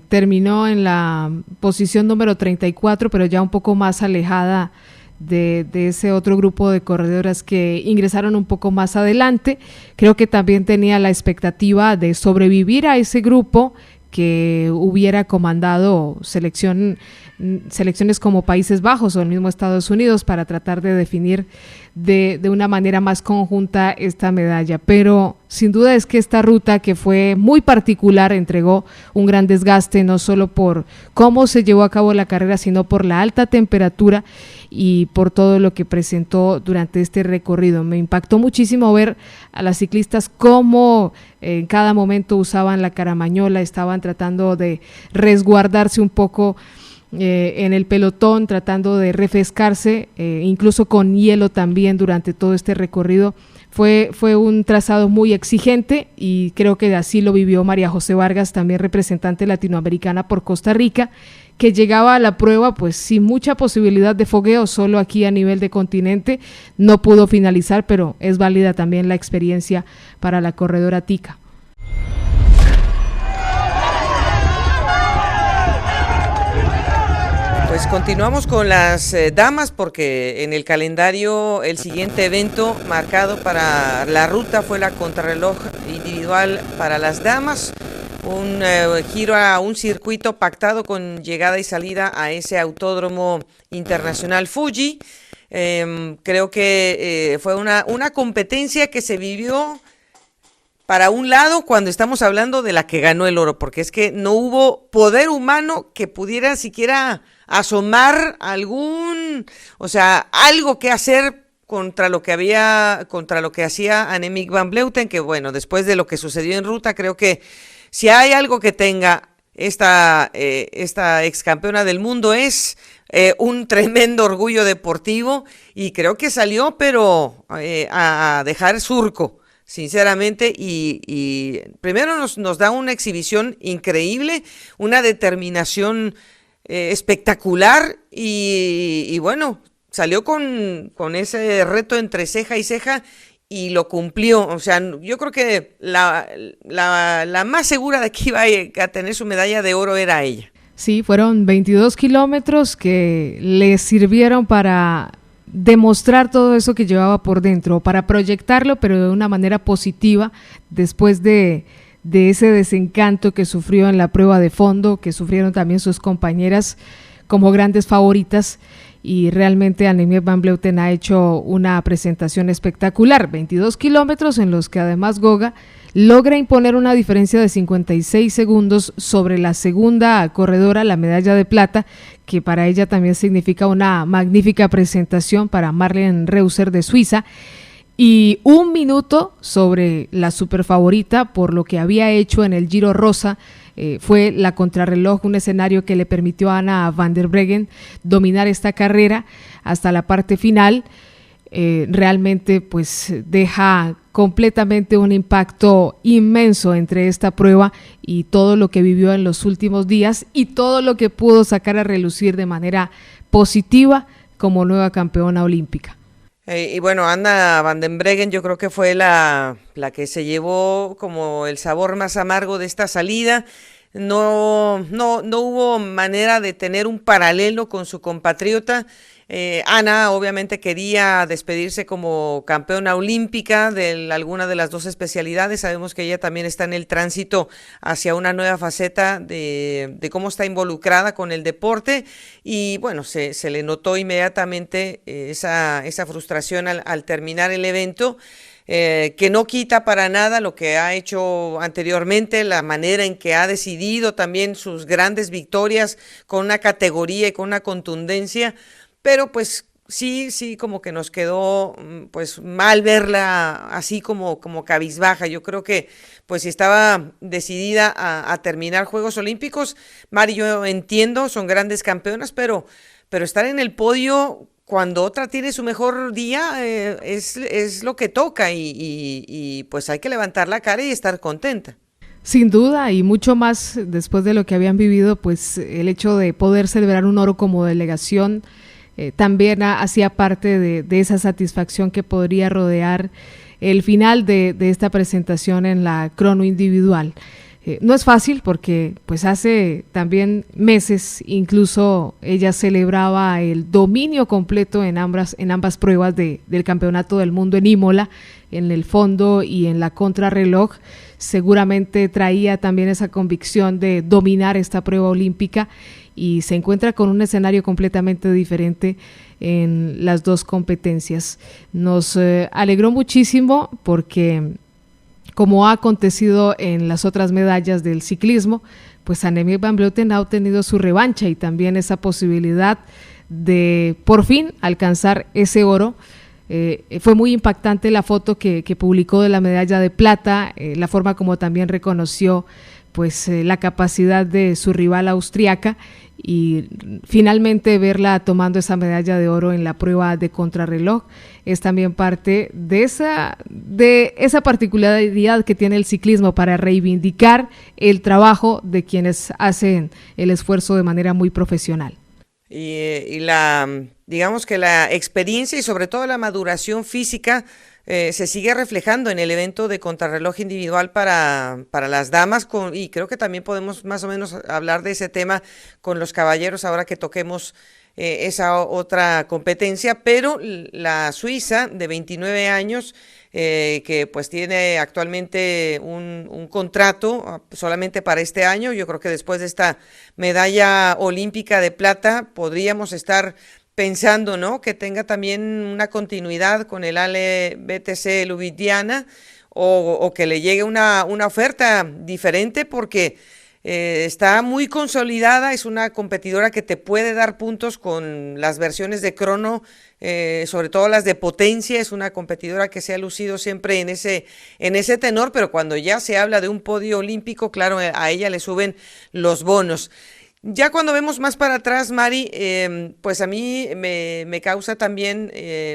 terminó en la posición número 34, pero ya un poco más alejada de ese otro grupo de corredoras que ingresaron un poco más adelante. Creo que también tenía la expectativa de sobrevivir a ese grupo que hubiera comandado selecciones como Países Bajos o el mismo Estados Unidos para tratar de definir de una manera más conjunta esta medalla, pero sin duda es que esta ruta, que fue muy particular, entregó un gran desgaste, no solo por cómo se llevó a cabo la carrera, sino por la alta temperatura y por todo lo que presentó durante este recorrido. Me impactó muchísimo ver a las ciclistas cómo en cada momento usaban la caramañola, estaban tratando de resguardarse un poco en el pelotón, tratando de refrescarse, incluso con hielo también durante todo este recorrido. Fue un trazado muy exigente y creo que así lo vivió María José Vargas, también representante latinoamericana por Costa Rica, que llegaba a la prueba pues sin mucha posibilidad de fogueo, solo aquí a nivel de continente, no pudo finalizar, pero es válida también la experiencia para la corredora tica. Pues continuamos con las damas, porque en el calendario el siguiente evento marcado para la ruta fue la contrarreloj individual para las damas, un giro a un circuito pactado con llegada y salida a ese autódromo internacional Fuji. Creo que fue una competencia que se vivió para un lado cuando estamos hablando de la que ganó el oro, porque es que no hubo poder humano que pudiera siquiera asomar algo que hacer contra lo que hacía Annemiek van Vleuten, que bueno, después de lo que sucedió en ruta, creo que si hay algo que tenga esta ex campeona del mundo es un tremendo orgullo deportivo, y creo que salió pero a dejar surco, sinceramente, y primero nos da una exhibición increíble, una determinación espectacular, y bueno, salió con ese reto entre ceja y ceja y lo cumplió. O sea, yo creo que la más segura de que iba a tener su medalla de oro era ella. Sí, fueron 22 kilómetros que le sirvieron para demostrar todo eso que llevaba por dentro, para proyectarlo, pero de una manera positiva, después de ese desencanto que sufrió en la prueba de fondo, que sufrieron también sus compañeras como grandes favoritas, y realmente Annemiek van Vleuten ha hecho una presentación espectacular. 22 kilómetros en los que además Goga logra imponer una diferencia de 56 segundos sobre la segunda corredora, la medalla de plata, que para ella también significa una magnífica presentación para Marlene Reusser de Suiza, y 1 minuto sobre la superfavorita por lo que había hecho en el Giro Rosa. Fue la contrarreloj, un escenario que le permitió a Anna van der Breggen dominar esta carrera hasta la parte final. Realmente pues deja completamente un impacto inmenso entre esta prueba y todo lo que vivió en los últimos días y todo lo que pudo sacar a relucir de manera positiva como nueva campeona olímpica. Y bueno, Anna van den Breggen yo creo que fue la que se llevó como el sabor más amargo de esta salida. No hubo manera de tener un paralelo con su compatriota. Ana obviamente quería despedirse como campeona olímpica de alguna de las dos especialidades. Sabemos que ella también está en el tránsito hacia una nueva faceta de cómo está involucrada con el deporte, y bueno, se le notó inmediatamente esa frustración al terminar el evento. Que no quita para nada lo que ha hecho anteriormente, la manera en que ha decidido también sus grandes victorias con una categoría y con una contundencia, pero pues sí, como que nos quedó pues mal verla así como cabizbaja. Yo creo que pues si estaba decidida a terminar Juegos Olímpicos, Mari, yo entiendo, son grandes campeonas, pero estar en el podio cuando otra tiene su mejor día es lo que toca y pues hay que levantar la cara y estar contenta. Sin duda, y mucho más después de lo que habían vivido, pues el hecho de poder celebrar un oro como delegación también hacía parte de esa satisfacción que podría rodear el final de esta presentación en la crono individual. No es fácil porque pues hace también meses incluso ella celebraba el dominio completo en ambas pruebas del Campeonato del Mundo en Imola, en el fondo y en la contrarreloj. Seguramente traía también esa convicción de dominar esta prueba olímpica y se encuentra con un escenario completamente diferente en las dos competencias. Nos alegró muchísimo porque, como ha acontecido en las otras medallas del ciclismo, pues Annemiek van Vleuten ha obtenido su revancha y también esa posibilidad de por fin alcanzar ese oro. Fue muy impactante la foto que publicó de la medalla de plata, la forma como también reconoció pues la capacidad de su rival austriaca y finalmente verla tomando esa medalla de oro en la prueba de contrarreloj es también parte de esa particularidad que tiene el ciclismo para reivindicar el trabajo de quienes hacen el esfuerzo de manera muy profesional. Y digamos que la experiencia y sobre todo la maduración física se sigue reflejando en el evento de contrarreloj individual para las damas y creo que también podemos más o menos hablar de ese tema con los caballeros ahora que toquemos esa otra competencia, pero la suiza de 29 años que pues tiene actualmente un contrato solamente para este año. Yo creo que después de esta medalla olímpica de plata podríamos estar pensando, ¿no?, que tenga también una continuidad con el Ale BTC Ljubljana o que le llegue una oferta diferente porque está muy consolidada, es una competidora que te puede dar puntos con las versiones de crono, sobre todo las de potencia, es una competidora que se ha lucido siempre en ese tenor, pero cuando ya se habla de un podio olímpico, claro, a ella le suben los bonos. Ya cuando vemos más para atrás, Mari, pues a mí me causa también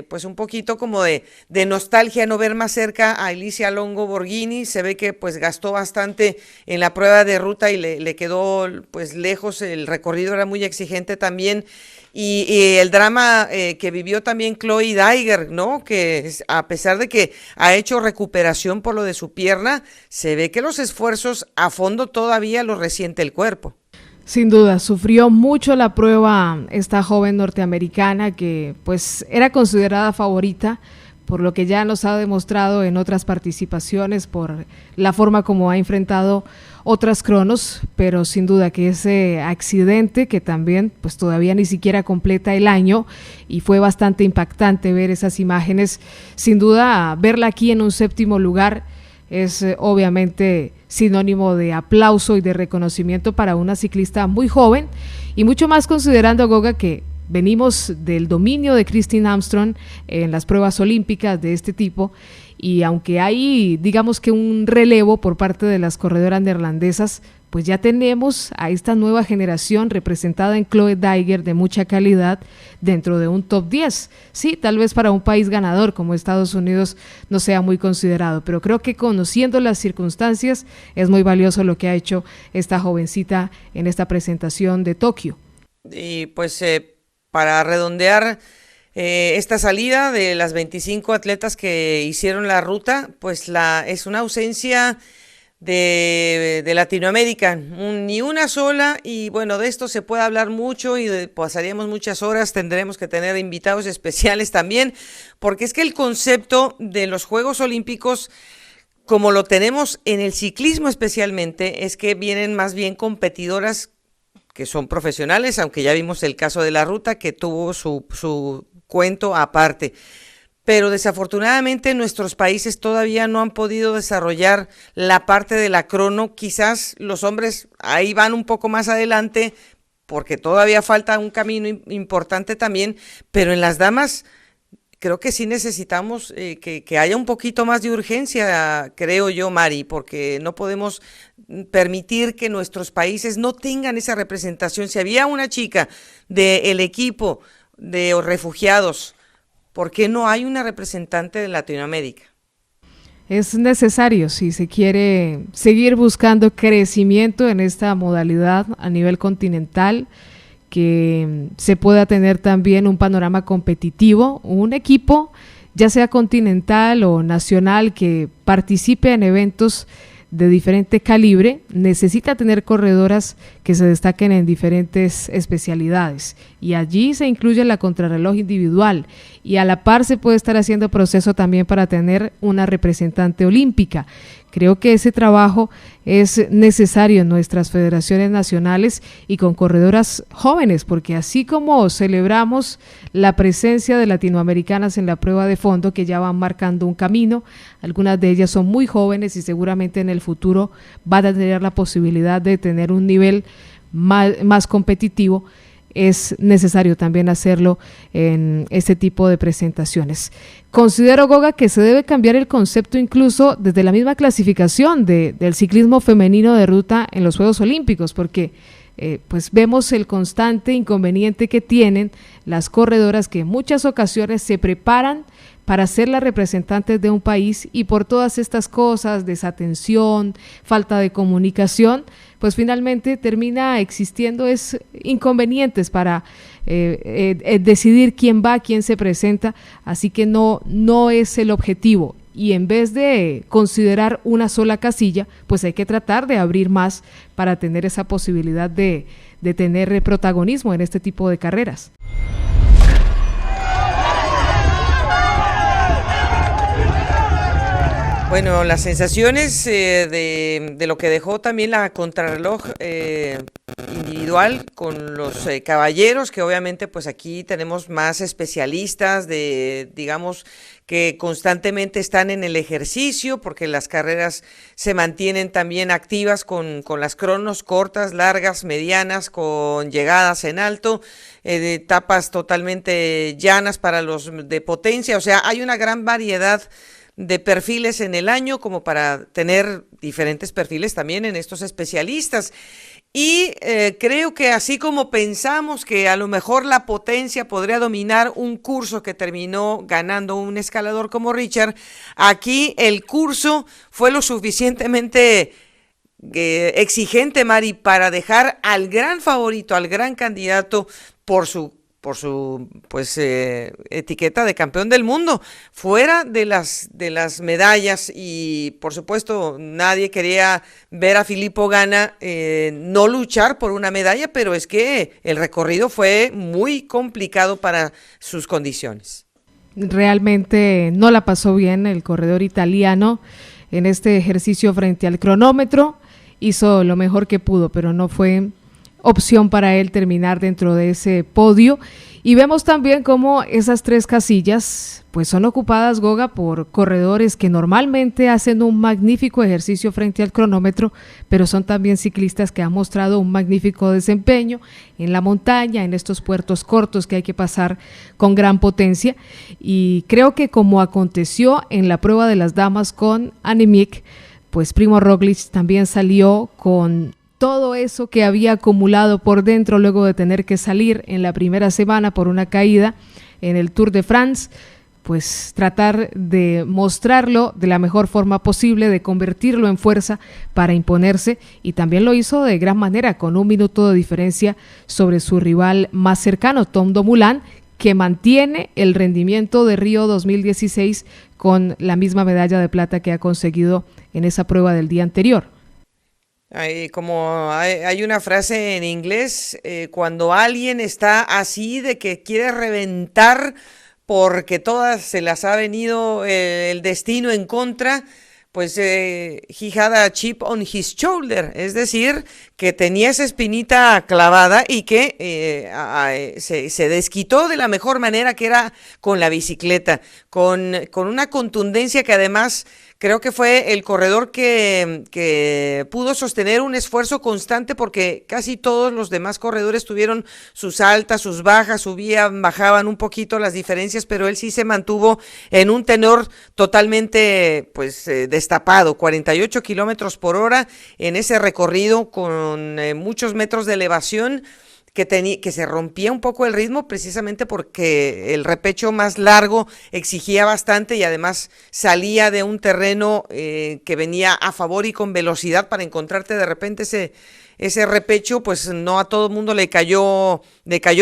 pues un poquito como de nostalgia no ver más cerca a Alicia Longo Borghini. Se ve que pues gastó bastante en la prueba de ruta y le quedó pues lejos, el recorrido era muy exigente también. Y el drama que vivió también Chloe Dygert, ¿no?, que a pesar de que ha hecho recuperación por lo de su pierna, se ve que los esfuerzos a fondo todavía los resiente el cuerpo. Sin duda, sufrió mucho la prueba esta joven norteamericana que pues era considerada favorita por lo que ya nos ha demostrado en otras participaciones, por la forma como ha enfrentado otras cronos, pero sin duda que ese accidente que también pues todavía ni siquiera completa el año y fue bastante impactante ver esas imágenes. Sin duda, verla aquí en un séptimo lugar es obviamente sinónimo de aplauso y de reconocimiento para una ciclista muy joven y mucho más considerando, Goga, que venimos del dominio de Christine Armstrong en las pruebas olímpicas de este tipo y aunque hay digamos que un relevo por parte de las corredoras neerlandesas, pues ya tenemos a esta nueva generación representada en Chloe Dygert de mucha calidad dentro de un top 10. Sí, tal vez para un país ganador como Estados Unidos no sea muy considerado, pero creo que conociendo las circunstancias es muy valioso lo que ha hecho esta jovencita en esta presentación de Tokio. Y pues para redondear esta salida de las 25 atletas que hicieron la ruta, pues es una ausencia de Latinoamérica, ni una sola, y bueno, de esto se puede hablar mucho y pasaríamos muchas horas, tendremos que tener invitados especiales también, porque es que el concepto de los Juegos Olímpicos, como lo tenemos en el ciclismo especialmente, es que vienen más bien competidoras que son profesionales, aunque ya vimos el caso de la ruta que tuvo su cuento aparte. Pero desafortunadamente nuestros países todavía no han podido desarrollar la parte de la crono. Quizás los hombres ahí van un poco más adelante, porque todavía falta un camino importante también, pero en las damas creo que sí necesitamos que haya un poquito más de urgencia, creo yo, Mari, porque no podemos permitir que nuestros países no tengan esa representación. Si había una chica del equipo de refugiados, ¿por qué no hay una representante de Latinoamérica? Es necesario si se quiere seguir buscando crecimiento en esta modalidad a nivel continental, que se pueda tener también un panorama competitivo, un equipo, ya sea continental o nacional, que participe en eventos de diferente calibre, necesita tener corredoras que se destaquen en diferentes especialidades, y allí se incluye la contrarreloj individual, y a la par se puede estar haciendo proceso también para tener una representante olímpica. Creo que ese trabajo es necesario en nuestras federaciones nacionales y con corredoras jóvenes, porque así como celebramos la presencia de latinoamericanas en la prueba de fondo, que ya van marcando un camino, algunas de ellas son muy jóvenes y seguramente en el futuro van a tener la posibilidad de tener un nivel más competitivo, es necesario también hacerlo en este tipo de presentaciones. Considero, Goga, que se debe cambiar el concepto incluso desde la misma clasificación del ciclismo femenino de ruta en los Juegos Olímpicos, porque pues vemos el constante inconveniente que tienen las corredoras, que en muchas ocasiones se preparan para ser las representantes de un país, y por todas estas cosas, desatención, falta de comunicación, pues finalmente termina existiendo inconvenientes para decidir quién va, quién se presenta, así que no es el objetivo. Y en vez de considerar una sola casilla, pues hay que tratar de abrir más para tener esa posibilidad de tener protagonismo en este tipo de carreras. Bueno, las sensaciones de lo que dejó también la contrarreloj individual con los caballeros, que obviamente pues aquí tenemos más especialistas digamos, que constantemente están en el ejercicio, porque las carreras se mantienen también activas con las cronos cortas, largas, medianas, con llegadas en alto, etapas totalmente llanas para los de potencia. O sea, hay una gran variedad de perfiles en el año como para tener diferentes perfiles también en estos especialistas. Y creo que así como pensamos que a lo mejor la potencia podría dominar un curso que terminó ganando un escalador como Richard, aquí el curso fue lo suficientemente exigente, Mari, para dejar al gran favorito, al gran candidato por su pues etiqueta de campeón del mundo, fuera de las medallas. Y por supuesto nadie quería ver a Filippo Ganna no luchar por una medalla, pero es que el recorrido fue muy complicado para sus condiciones. Realmente no la pasó bien el corredor italiano en este ejercicio frente al cronómetro, hizo lo mejor que pudo, pero no fue opción para él terminar dentro de ese podio. Y vemos también cómo esas tres casillas pues son ocupadas, Goga, por corredores que normalmente hacen un magnífico ejercicio frente al cronómetro, pero son también ciclistas que han mostrado un magnífico desempeño en la montaña, en estos puertos cortos que hay que pasar con gran potencia. Y creo que, como aconteció en la prueba de las damas con Annemiek, pues Primož Roglič también salió con todo eso que había acumulado por dentro luego de tener que salir en la primera semana por una caída en el Tour de France, pues tratar de mostrarlo de la mejor forma posible, de convertirlo en fuerza para imponerse, y también lo hizo de gran manera, con 1 minuto de diferencia sobre su rival más cercano, Tom Dumoulin, que mantiene el rendimiento de Río 2016 con la misma medalla de plata que ha conseguido en esa prueba del día anterior. Hay una frase en inglés, cuando alguien está así de que quiere reventar porque todas se las ha venido el destino en contra, pues he had a chip on his shoulder, es decir, que tenía esa espinita clavada y que se desquitó de la mejor manera, que era con la bicicleta, con una contundencia que además Creo que fue el corredor que pudo sostener un esfuerzo constante porque casi todos los demás corredores tuvieron sus altas, sus bajas, subían, bajaban un poquito las diferencias, pero él sí se mantuvo en un tenor totalmente pues destapado, 48 kilómetros por hora en ese recorrido con muchos metros de elevación. Que se rompía un poco el ritmo precisamente porque el repecho más largo exigía bastante y además salía de un terreno que venía a favor y con velocidad para encontrarte de repente ese repecho, pues no a todo el mundo le cayó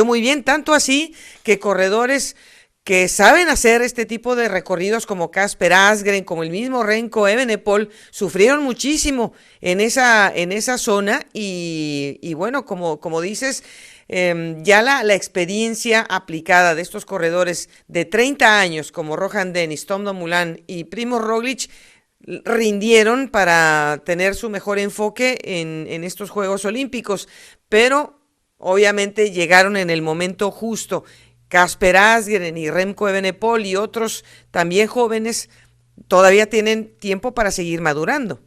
muy bien, tanto así que corredores que saben hacer este tipo de recorridos como Kasper Asgreen, como el mismo Remco Evenepoel, sufrieron muchísimo en esa zona y bueno, como dices, ya la experiencia aplicada de estos corredores de 30 años como Rohan Dennis, Tom Dumoulin y Primo Roglic rindieron para tener su mejor enfoque en estos Juegos Olímpicos, pero obviamente llegaron en el momento justo. Kasper Asgreen y Remco Evenepoel y otros también jóvenes todavía tienen tiempo para seguir madurando.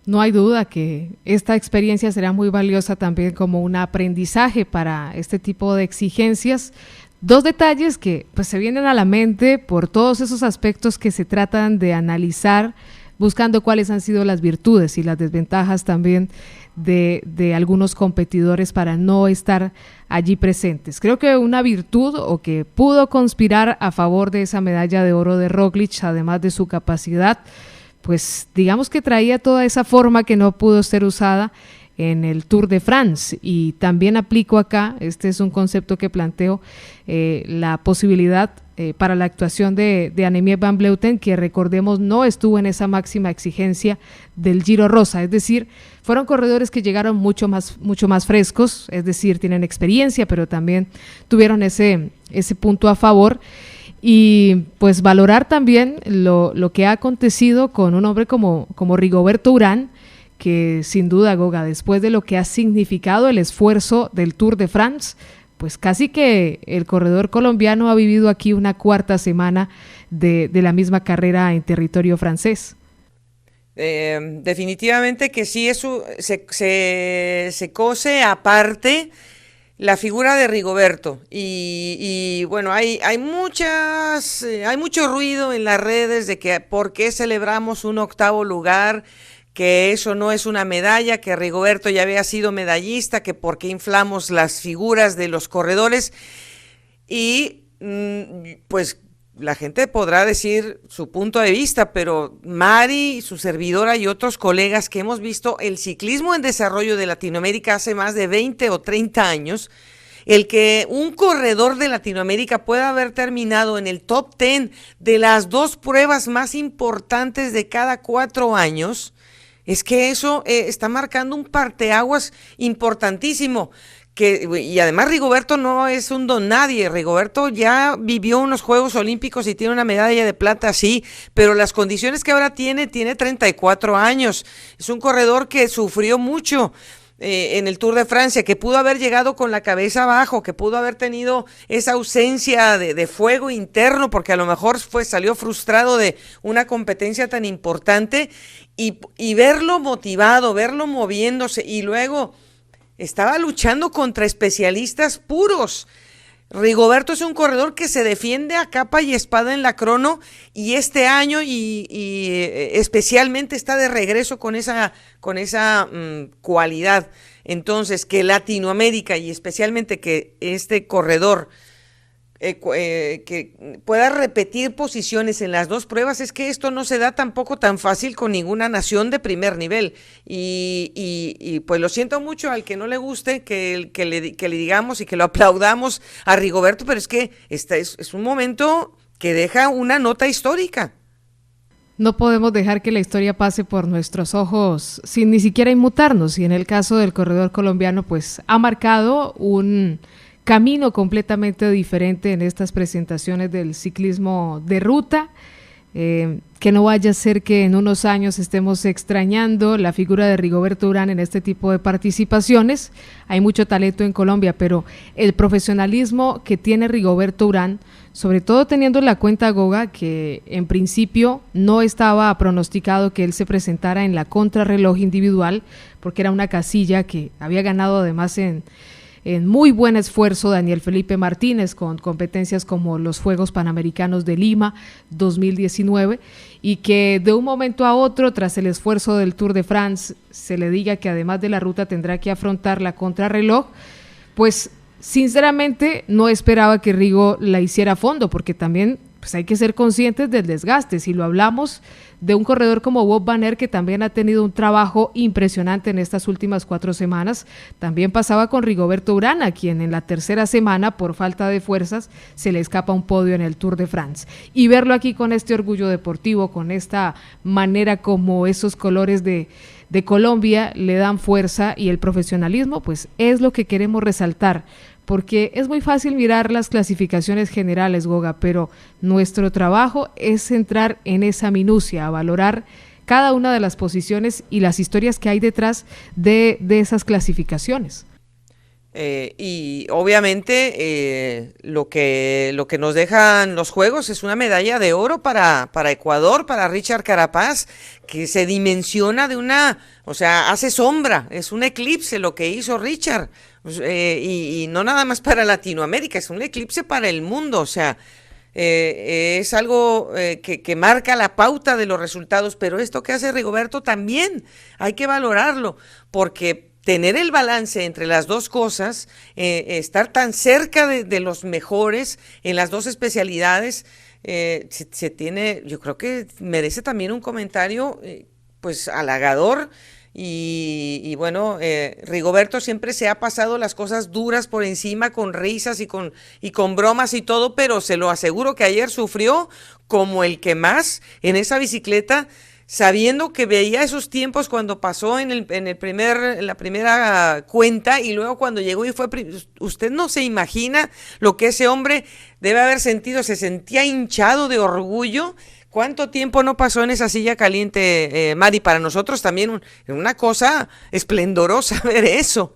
No hay duda que esta experiencia será muy valiosa también como un aprendizaje para este tipo de exigencias. Dos detalles que pues se vienen a la mente por todos esos aspectos que se tratan de analizar, buscando cuáles han sido las virtudes y las desventajas también de algunos competidores para no estar allí presentes. Creo que una virtud o que pudo conspirar a favor de esa medalla de oro de Roglic, además de su capacidad, pues digamos que traía toda esa forma que no pudo ser usada en el Tour de France, y también aplico acá, este es un concepto que planteo, la posibilidad para la actuación de Annemiek van Vleuten, que recordemos no estuvo en esa máxima exigencia del Giro Rosa, es decir, fueron corredores que llegaron mucho más frescos, es decir, tienen experiencia, pero también tuvieron ese punto a favor. Y pues valorar también lo que ha acontecido con un hombre como Rigoberto Urán, que sin duda, Goga, después de lo que ha significado el esfuerzo del Tour de France, pues casi que el corredor colombiano ha vivido aquí una cuarta semana de la misma carrera en territorio francés. Definitivamente que sí, eso se cose aparte la figura de Rigoberto y bueno, hay mucho ruido en las redes de que por qué celebramos un 8º lugar, que eso no es una medalla, que Rigoberto ya había sido medallista, que por qué inflamos las figuras de los corredores y pues la gente podrá decir su punto de vista, pero Mari, su servidora y otros colegas que hemos visto el ciclismo en desarrollo de Latinoamérica hace más de 20 o 30 años, el que un corredor de Latinoamérica pueda haber terminado en el top 10 de las 2 pruebas más importantes de cada 4 años, es que eso está marcando un parteaguas importantísimo. Y además Rigoberto no es un don nadie, Rigoberto ya vivió unos Juegos Olímpicos y tiene una medalla de plata, sí, pero las condiciones que ahora tiene 34 años, es un corredor que sufrió mucho en el Tour de Francia, que pudo haber llegado con la cabeza abajo, que pudo haber tenido esa ausencia de fuego interno, porque a lo mejor salió frustrado de una competencia tan importante, y verlo motivado, verlo moviéndose, y luego estaba luchando contra especialistas puros. Rigoberto es un corredor que se defiende a capa y espada en la crono y este año y especialmente está de regreso con esa cualidad. Entonces, que Latinoamérica y especialmente que este corredor que pueda repetir posiciones en las 2 pruebas, es que esto no se da tampoco tan fácil con ninguna nación de primer nivel y pues lo siento mucho al que no le guste que le digamos y que lo aplaudamos a Rigoberto, pero es que es un momento que deja una nota histórica. No podemos dejar que la historia pase por nuestros ojos sin ni siquiera inmutarnos, y en el caso del corredor colombiano pues ha marcado un camino completamente diferente en estas presentaciones del ciclismo de ruta. que no vaya a ser que en unos años estemos extrañando la figura de Rigoberto Urán en este tipo de participaciones. Hay mucho talento en Colombia, pero el profesionalismo que tiene Rigoberto Urán, sobre todo teniendo en la cuenta, Goga, que en principio no estaba pronosticado que él se presentara en la contrarreloj individual, porque era una casilla que había ganado además en muy buen esfuerzo Daniel Felipe Martínez, con competencias como los Juegos Panamericanos de Lima 2019, y que de un momento a otro, tras el esfuerzo del Tour de France, se le diga que además de la ruta tendrá que afrontar la contrarreloj, pues sinceramente no esperaba que Rigo la hiciera a fondo, porque también pues hay que ser conscientes del desgaste. Si lo hablamos de un corredor como Bob Van Aert, que también ha tenido un trabajo impresionante en estas últimas 4 semanas, también pasaba con Rigoberto Urán, a quien en la tercera semana, por falta de fuerzas, se le escapa un podio en el Tour de France. Y verlo aquí con este orgullo deportivo, con esta manera como esos colores de Colombia le dan fuerza, y el profesionalismo, pues es lo que queremos resaltar, porque es muy fácil mirar las clasificaciones generales, Goga, pero nuestro trabajo es entrar en esa minucia, a valorar cada una de las posiciones y las historias que hay detrás de esas clasificaciones. Y obviamente lo que nos dejan los Juegos es una medalla de oro para Ecuador, para Richard Carapaz, que se dimensiona o sea, hace sombra, es un eclipse lo que hizo Richard, y no nada más para Latinoamérica, es un eclipse para el mundo, o sea, es algo que marca la pauta de los resultados, pero esto que hace Rigoberto también hay que valorarlo, porque tener el balance entre las dos cosas, estar tan cerca de los mejores en las dos especialidades, se tiene, yo creo que merece también un comentario pues halagador. Y bueno, Rigoberto siempre se ha pasado las cosas duras por encima, con risas y con bromas y todo, pero se lo aseguro que ayer sufrió como el que más en esa bicicleta, sabiendo que veía esos tiempos cuando pasó en la primera cuenta, y luego cuando llegó y fue, usted no se imagina lo que ese hombre debe haber sentido, se sentía hinchado de orgullo. ¿Cuánto tiempo no pasó en esa silla caliente, Mari? Para nosotros también una cosa esplendorosa ver eso.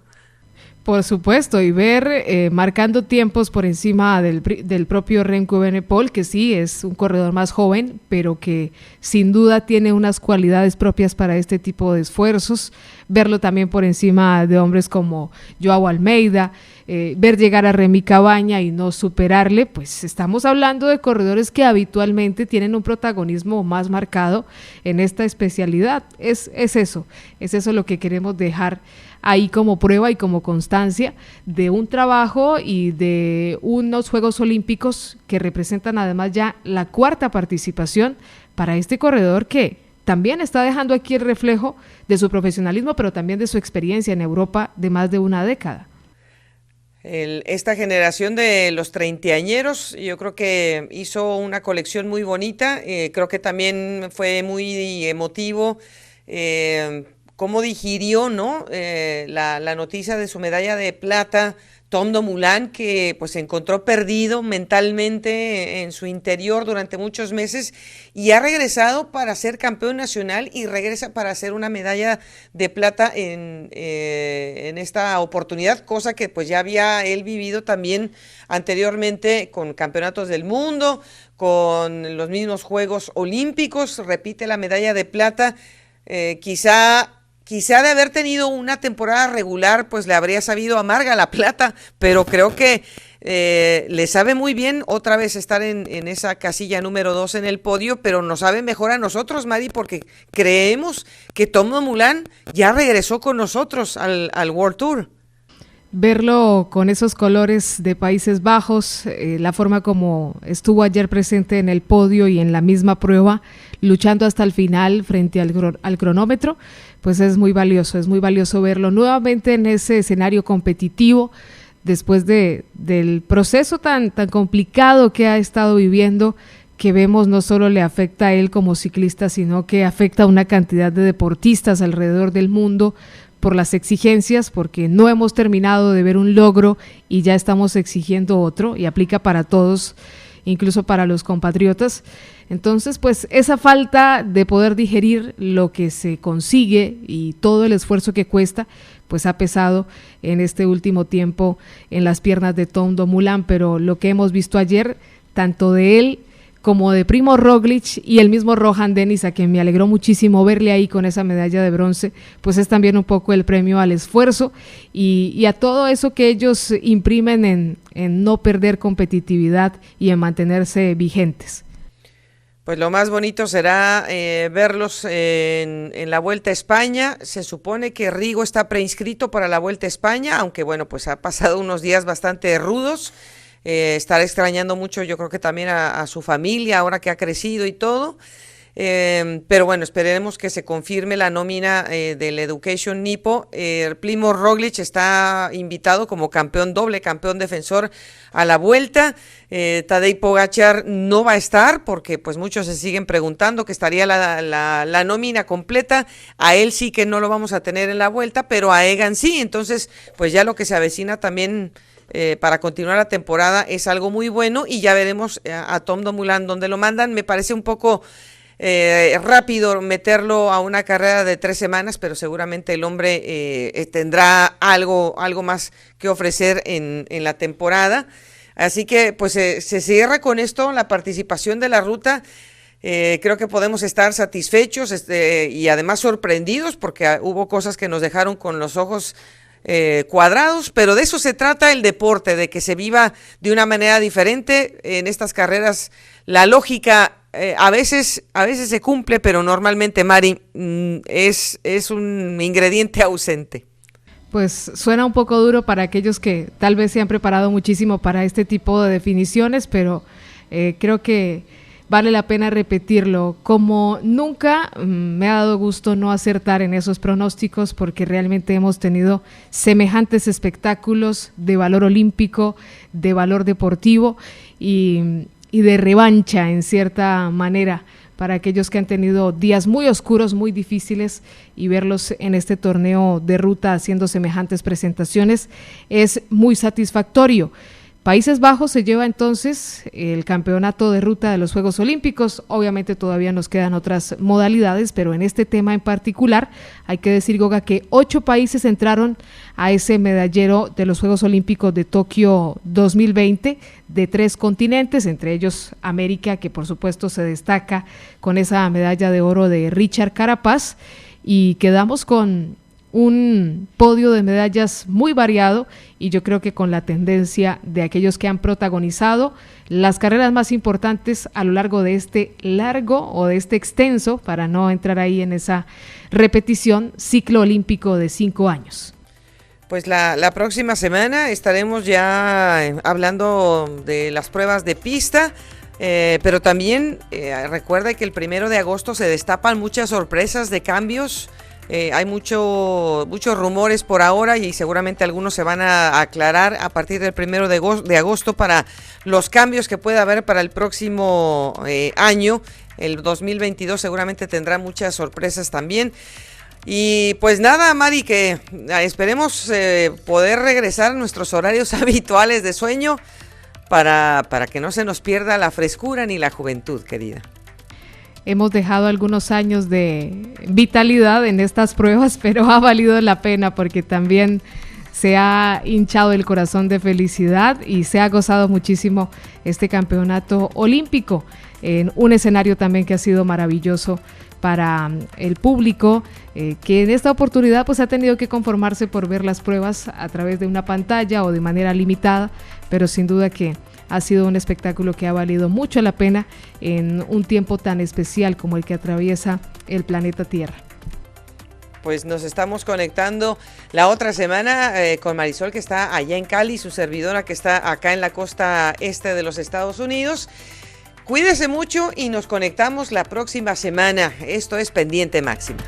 Por supuesto, y ver marcando tiempos por encima del propio Remco Evenepoel, que sí es un corredor más joven, pero que sin duda tiene unas cualidades propias para este tipo de esfuerzos. Verlo también por encima de hombres como Joao Almeida, ver llegar a Remy Cabaña y no superarle, pues estamos hablando de corredores que habitualmente tienen un protagonismo más marcado en esta especialidad. Es eso lo que queremos dejar ahí como prueba y como constancia de un trabajo y de unos Juegos Olímpicos que representan además ya la 4ª participación para este corredor, que también está dejando aquí el reflejo de su profesionalismo, pero también de su experiencia en Europa de más de una década. Esta generación de los treintañeros, yo creo que hizo una colección muy bonita, creo que también fue muy emotivo, cómo digirió, ¿no? La noticia de su medalla de plata Tom Dumoulin, que pues se encontró perdido mentalmente en su interior durante muchos meses y ha regresado para ser campeón nacional y regresa para hacer una medalla de plata en esta oportunidad, cosa que pues ya había él vivido también anteriormente con campeonatos del mundo, con los mismos Juegos Olímpicos, repite la medalla de plata. Quizá de haber tenido una temporada regular, pues le habría sabido amarga la plata, pero creo que le sabe muy bien otra vez estar en esa casilla número 2 en el podio, pero nos sabe mejor a nosotros, Mari, porque creemos que Tom Dumoulin ya regresó con nosotros al World Tour. Verlo con esos colores de Países Bajos, la forma como estuvo ayer presente en el podio y en la misma prueba, luchando hasta el final frente al cronómetro, pues es muy valioso verlo nuevamente en ese escenario competitivo, después del proceso tan complicado que ha estado viviendo, que vemos no solo le afecta a él como ciclista, sino que afecta a una cantidad de deportistas alrededor del mundo, por las exigencias, porque no hemos terminado de ver un logro y ya estamos exigiendo otro, y aplica para todos. incluso para los compatriotas. Entonces, pues esa falta de poder digerir lo que se consigue y todo el esfuerzo que cuesta, pues ha pesado en este último tiempo en las piernas de Tom Dumoulin, pero lo que hemos visto ayer, tanto de él como de Primo Roglic y el mismo Rohan Dennis, a quien me alegró muchísimo verle ahí con esa medalla de bronce, pues es también un poco el premio al esfuerzo y a todo eso que ellos imprimen en no perder competitividad y en mantenerse vigentes. Pues lo más bonito será verlos en la Vuelta a España. Se supone que Rigo está preinscrito para la Vuelta a España, aunque bueno, pues ha pasado unos días bastante rudos. Estará extrañando mucho, yo creo que también a su familia, ahora que ha crecido y todo. Pero bueno, esperemos que se confirme la nómina del Education Nippo. Primo Roglic está invitado como campeón, doble campeón defensor a la Vuelta. Tadej Pogačar no va a estar porque pues muchos se siguen preguntando que estaría la nómina completa. A él sí que no lo vamos a tener en la Vuelta, pero a Egan sí. Entonces pues ya lo que se avecina también para continuar la temporada es algo muy bueno, y ya veremos a Tom Dumoulin donde lo mandan. Me parece un poco rápido meterlo a una carrera de 3 semanas, pero seguramente el hombre tendrá algo más que ofrecer en la temporada. Así que pues se cierra con esto la participación de la ruta. Creo que podemos estar satisfechos y además sorprendidos, porque hubo cosas que nos dejaron con los ojos cuadrados, pero de eso se trata el deporte, de que se viva de una manera diferente. En estas carreras la lógica a veces se cumple, pero normalmente, Mari, es un ingrediente ausente. Pues suena un poco duro para aquellos que tal vez se han preparado muchísimo para este tipo de definiciones, pero creo que vale la pena repetirlo. Como nunca me ha dado gusto no acertar en esos pronósticos, porque realmente hemos tenido semejantes espectáculos de valor olímpico, de valor deportivo y de revancha en cierta manera para aquellos que han tenido días muy oscuros, muy difíciles, y verlos en este torneo de ruta haciendo semejantes presentaciones es muy satisfactorio. Países Bajos se lleva entonces el campeonato de ruta de los Juegos Olímpicos. Obviamente todavía nos quedan otras modalidades, pero en este tema en particular hay que decir, Goga, que 8 países entraron a ese medallero de los Juegos Olímpicos de Tokio 2020, de 3 continentes, entre ellos América, que por supuesto se destaca con esa medalla de oro de Richard Carapaz, y quedamos con un podio de medallas muy variado, y yo creo que con la tendencia de aquellos que han protagonizado las carreras más importantes a lo largo de este largo o de este extenso, para no entrar ahí en esa repetición, ciclo olímpico de 5 años. Pues la próxima semana estaremos ya hablando de las pruebas de pista, pero también recuerda que el 1 de agosto se destapan muchas sorpresas de cambios. Hay muchos rumores por ahora, y seguramente algunos se van a aclarar a partir del 1 de agosto para los cambios que pueda haber para el próximo año. El 2022 seguramente tendrá muchas sorpresas también. Y pues nada, Mari, que esperemos poder regresar a nuestros horarios habituales de sueño para que no se nos pierda la frescura ni la juventud, querida. Hemos dejado algunos años de vitalidad en estas pruebas, pero ha valido la pena, porque también se ha hinchado el corazón de felicidad y se ha gozado muchísimo este campeonato olímpico en un escenario también que ha sido maravilloso para el público, que en esta oportunidad pues ha tenido que conformarse por ver las pruebas a través de una pantalla o de manera limitada, pero sin duda que ha sido un espectáculo que ha valido mucho la pena en un tiempo tan especial como el que atraviesa el planeta Tierra. Pues nos estamos conectando la otra semana con Marisol, que está allá en Cali, su servidora que está acá en la costa este de los Estados Unidos. Cuídese mucho y nos conectamos la próxima semana. Esto es Pendiente Máxima.